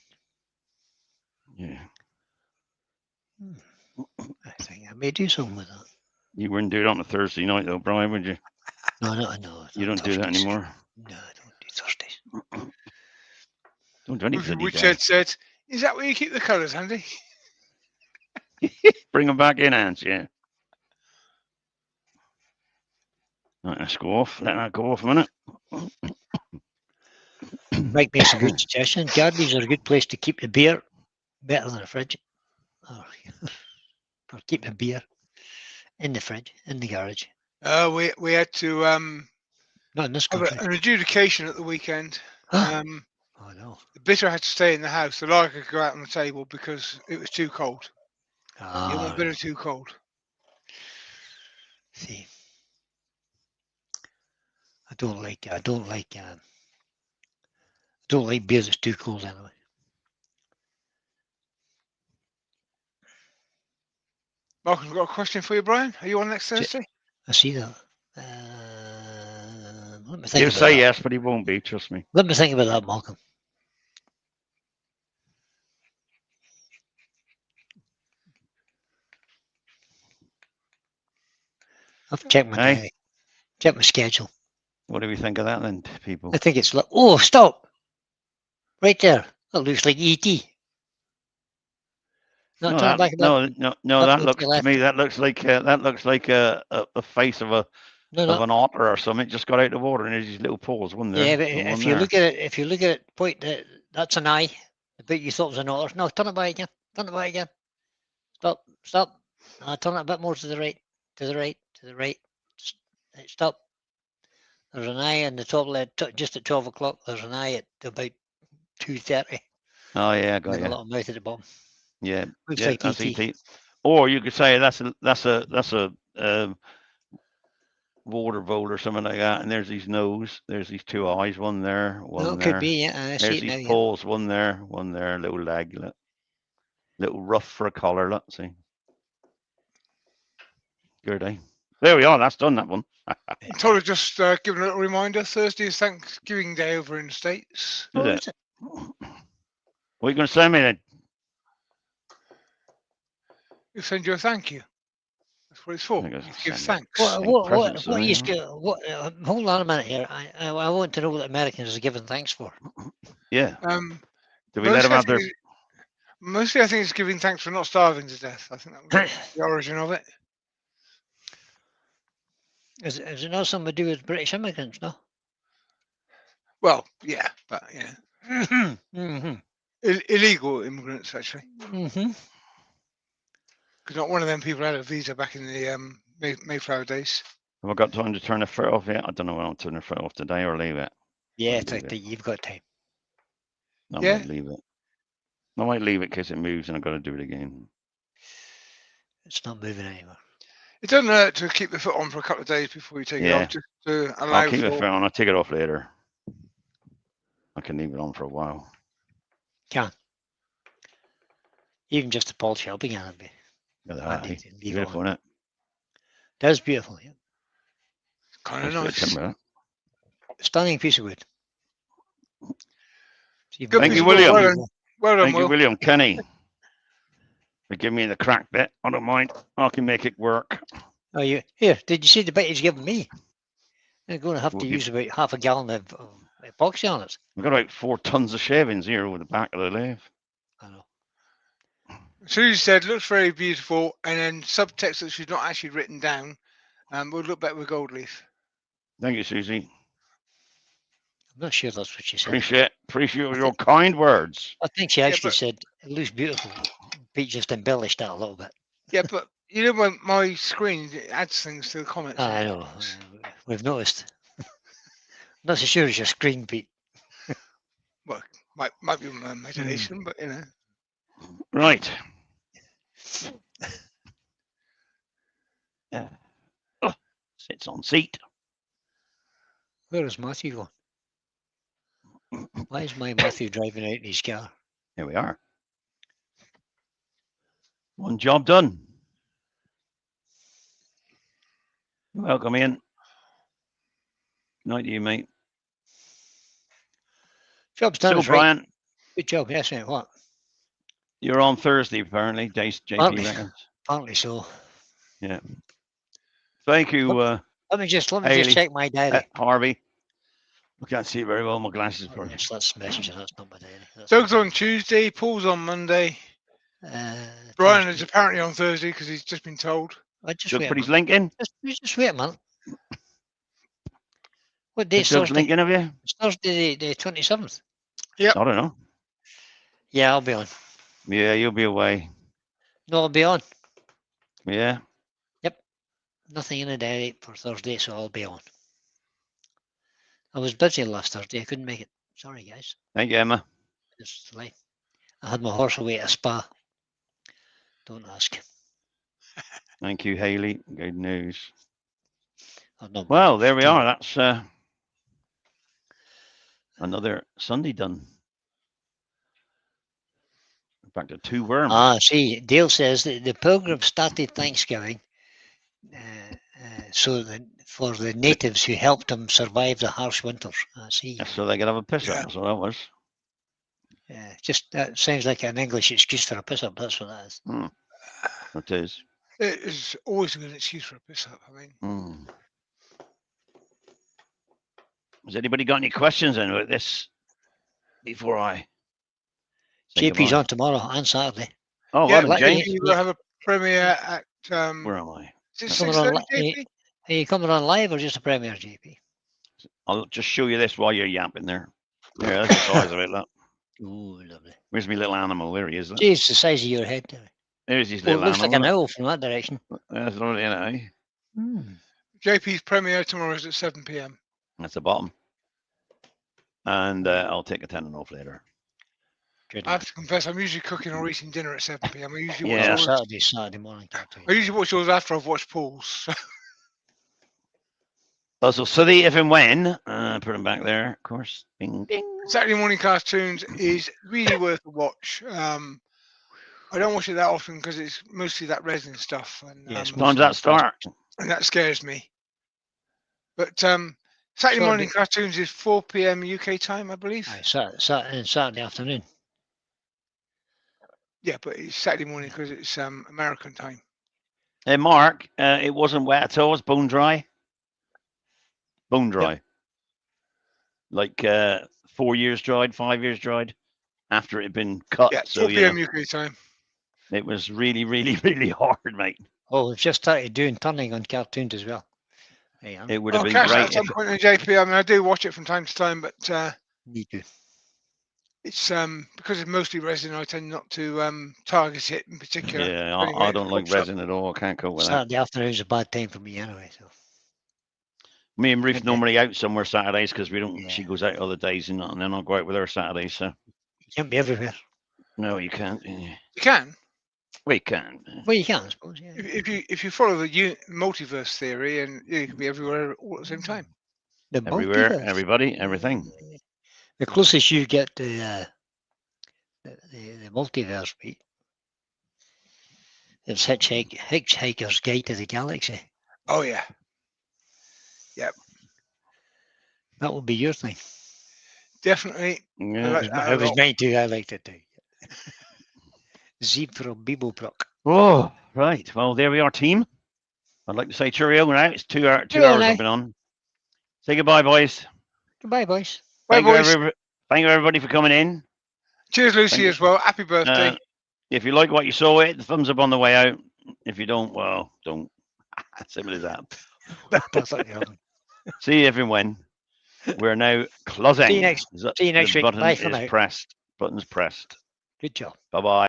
Yeah. I think I may do something with that. You wouldn't do it on a Thursday night though, Brian, would you? No. You don't do that anymore. No, I don't do Thursdays. Don't do any bloody Which day. Ed said, "Is that where you keep the colours, Andy?" Bring them back in, Ants, yeah. Right, let's go off. Let that go off a minute. Mike makes a good suggestion. Garages are a good place to keep the beer, better than a fridge. Or keep the beer in the fridge, in the garage. We had to Not in this have country. an adjudication at the weekend. Oh no. The bitter had to stay in the house. The lager could go out on the table because it was too cold. You don't want bitter too cold. See, I don't like beer that's too cold anyway. Mark, I've got a question for you, Brian. Are you on next Thursday? I see that. Let me think He'll about say that. yes, but he won't be, trust me. Let me think about that, Malcolm. I've checked my diary. Check my schedule. What do we think of that then, people? I think it's like, oh, stop. Right there. That looks like E.T. No, That looks to me that looks like a face of an otter or something. It just got out of the water and there's these little paws, wasn't there? Yeah, but if you look at it, point that's an eye. The bit you thought was an otter. No, turn it back again. Turn it back again. Stop. Turn it a bit more to the right. Stop. There's an eye in the top left, just at 12 o'clock. There's an eye at about 2:30. Oh yeah, got and you. a little mouth at the bottom. Yeah, looks like that's ET. ET. Or you could say that's a water bowl or something like that. And there's his nose. There's these two eyes. One there. One there. Could be. Yeah, I there's see these it now. paws. Yeah. One there. Little leg. Little rough for a collar. Let's see. Good, eh? There we are. That's done. That one. Told her just giving a little reminder. Thursday is Thanksgiving Day over in the States. Is it? What are you going to send me then? He'll send you a thank you. That's what it's for. You give thanks. What hold on a minute here. I want to know what Americans are giving thanks for. Yeah. Do we let them have their... Mostly I think it's giving thanks for not starving to death. I think that was the origin of it. Is it not something to do with British immigrants, no? Well, yeah, but yeah. Illegal immigrants, actually. Because not one of them people had a visa back in the Mayflower days. Have I got time to turn the foot off yet? I don't know when I'll turn the foot off today or leave it. Yeah, you've got time. I might leave it. I might leave it in case it moves and I've got to do it again. It's not moving anywhere. It doesn't hurt to keep the foot on for a couple of days before you take it off. Just to allow I'll keep the foot on. I'll take it off later. I can leave it on for a while. Can. Even just to polish helping it would be. Beautiful, isn't it? That is beautiful, yeah. Kind of nice. Stunning piece of wood. Thank you, William. Well done, Thank you, William. Kenny. They give me the crack bit. I don't mind. I can make it work. Oh, here. Did you see the bit he's given me? They're going to have to use about half a gallon of epoxy on it. We've got about 4 tons of shavings here over the back of the lathe. I know. Susie said, looks very beautiful, and then subtext that she's not actually written down would look better with gold leaf. Thank you, Susie. I'm not sure that's what she said. Appreciate your kind words. I think she actually said, it looks beautiful. Pete just embellished that a little bit. Yeah, but you know, when my screen adds things to the comments. I know. We've noticed. Not so sure it's your screen, Pete. Well, might be my imagination, but you know. Right. Sits on seat. Where is Matthew going? Why is my Matthew driving out in his car? Here we are. One job done. Welcome in. Night to you, mate. Job's done. So, Is right. Brian, Good job. Yes, mate. What? you're on Thursday, apparently. JP Partly. reckons. Apparently so. Yeah. Thank you, Let me just Hayley. check my diary. Harvey. I can't see very well. My glasses. Oh, yes, that's message. That's not my diary. That's Doug's my on Tuesday. Paul's on Monday. diary. Brian Tuesday. is apparently on Thursday because he's just been told. Just Doug wait a put his minute. link in. Just wait a minute. What date's Doug's Thursday? link in, have you? It's Thursday the 27th. Yep. I don't know. Yeah, I'll be on. Yeah, you'll be away. No, I'll be on. Yeah. Nothing in the diary for Thursday, so I'll be on. I was busy last Thursday. I couldn't make it. Sorry, guys. Thank you, Emma. It's late. I had my horse away at a spa. Don't ask. Thank you, Hayley. Good news. I've not Well, been there we skiing. are. That's another Sunday done. Back to 2 worms. See, Dale says that the pilgrims started Thanksgiving so that for the natives who helped them survive the harsh winters. I see. So they could have a piss up. Yeah. That's what that was. Just that sounds like an English excuse for a piss up. That's what that is. It is. It is always a good excuse for a piss up. I mean, Has anybody got any questions then about this before I say JP's goodbye? on tomorrow and Saturday. Oh, yeah, well done, James. you will have a premiere at. Where am I? Is it Coming 6:30, on, JP? are you coming on live or just a premiere, JP? I'll just show you this while you're yapping there. Yeah, that's the size of it. Look. Ooh, lovely. Where's my little animal? There he is. Look. Geez, the size of your head. There's his Oh, it little looks like an animal. owl from that direction. That's not it, eh? JP's premiere tomorrow is at 7 p.m. That's the bottom. And I'll take a 10 and off later. Good. I have to confess, I'm usually cooking or eating dinner at 7 p.m. I usually Yeah. watch yours. Saturday morning cartoon. I usually watch yours after I've watched Paul's. So Sunday, if and when, put him back there, of course. Bing, bing. Saturday morning cartoons is really worth a watch. I don't watch it that often because it's mostly that resin stuff, and Time's that start. and that scares me. But Saturday morning cartoons is 4 p.m. UK time, I believe. Saturday afternoon. Yeah, but it's Saturday morning because it's American time. Hey, Mark, it wasn't wet at all. It was bone dry. Bone dry. Yep. Like 4 years dried, 5 years dried after it had been cut. Yeah, so 4 p.m. UK time. It was really, really, really hard, mate. Oh, we've just started doing turning on cartoons as well. It would have been catch that great. at some point in JP. I mean, I do watch it from time to time, but Me too. it's because it's mostly resin. I tend not to target it in particular. Yeah, Anyway, I don't like resin at all. I can't cope with that. Saturday afternoon's a bad time for me anyway. So Me and Ruth normally out somewhere Saturdays because we don't. Yeah. She goes out other days and then I'll go out with her Saturdays. So you can't be everywhere. no, you can't. You can. We can. Well, you can, I suppose. Yeah. If you follow the multiverse theory, and you can be everywhere all at the same time. The Everywhere, multiverse. everybody, everything. The closest you get to the multiverse beat is Hitchhiker's Guide to the Galaxy. Oh yeah. Yep. That would be your thing. Definitely. Yeah. I I was mine too. I liked it too. Zeep from Bibelbrook. Oh, right. Well, there we are, team. I'd like to say cheerio now. It's 2 hours. 2 Cheerio hours now. I've been on. Say goodbye, boys. Goodbye, boys. Bye, boys. Thank you, everybody, for coming in. Cheers, Lucy, Thank you. as well. Happy birthday. If you like what you saw, hit the thumbs up on the way out. If you don't, well, don't. Simple as that. Perfect, Robin. See you if and when. We're now closing. See you next week. The Bye for button now. is pressed. Button's pressed. Good job. Bye-bye.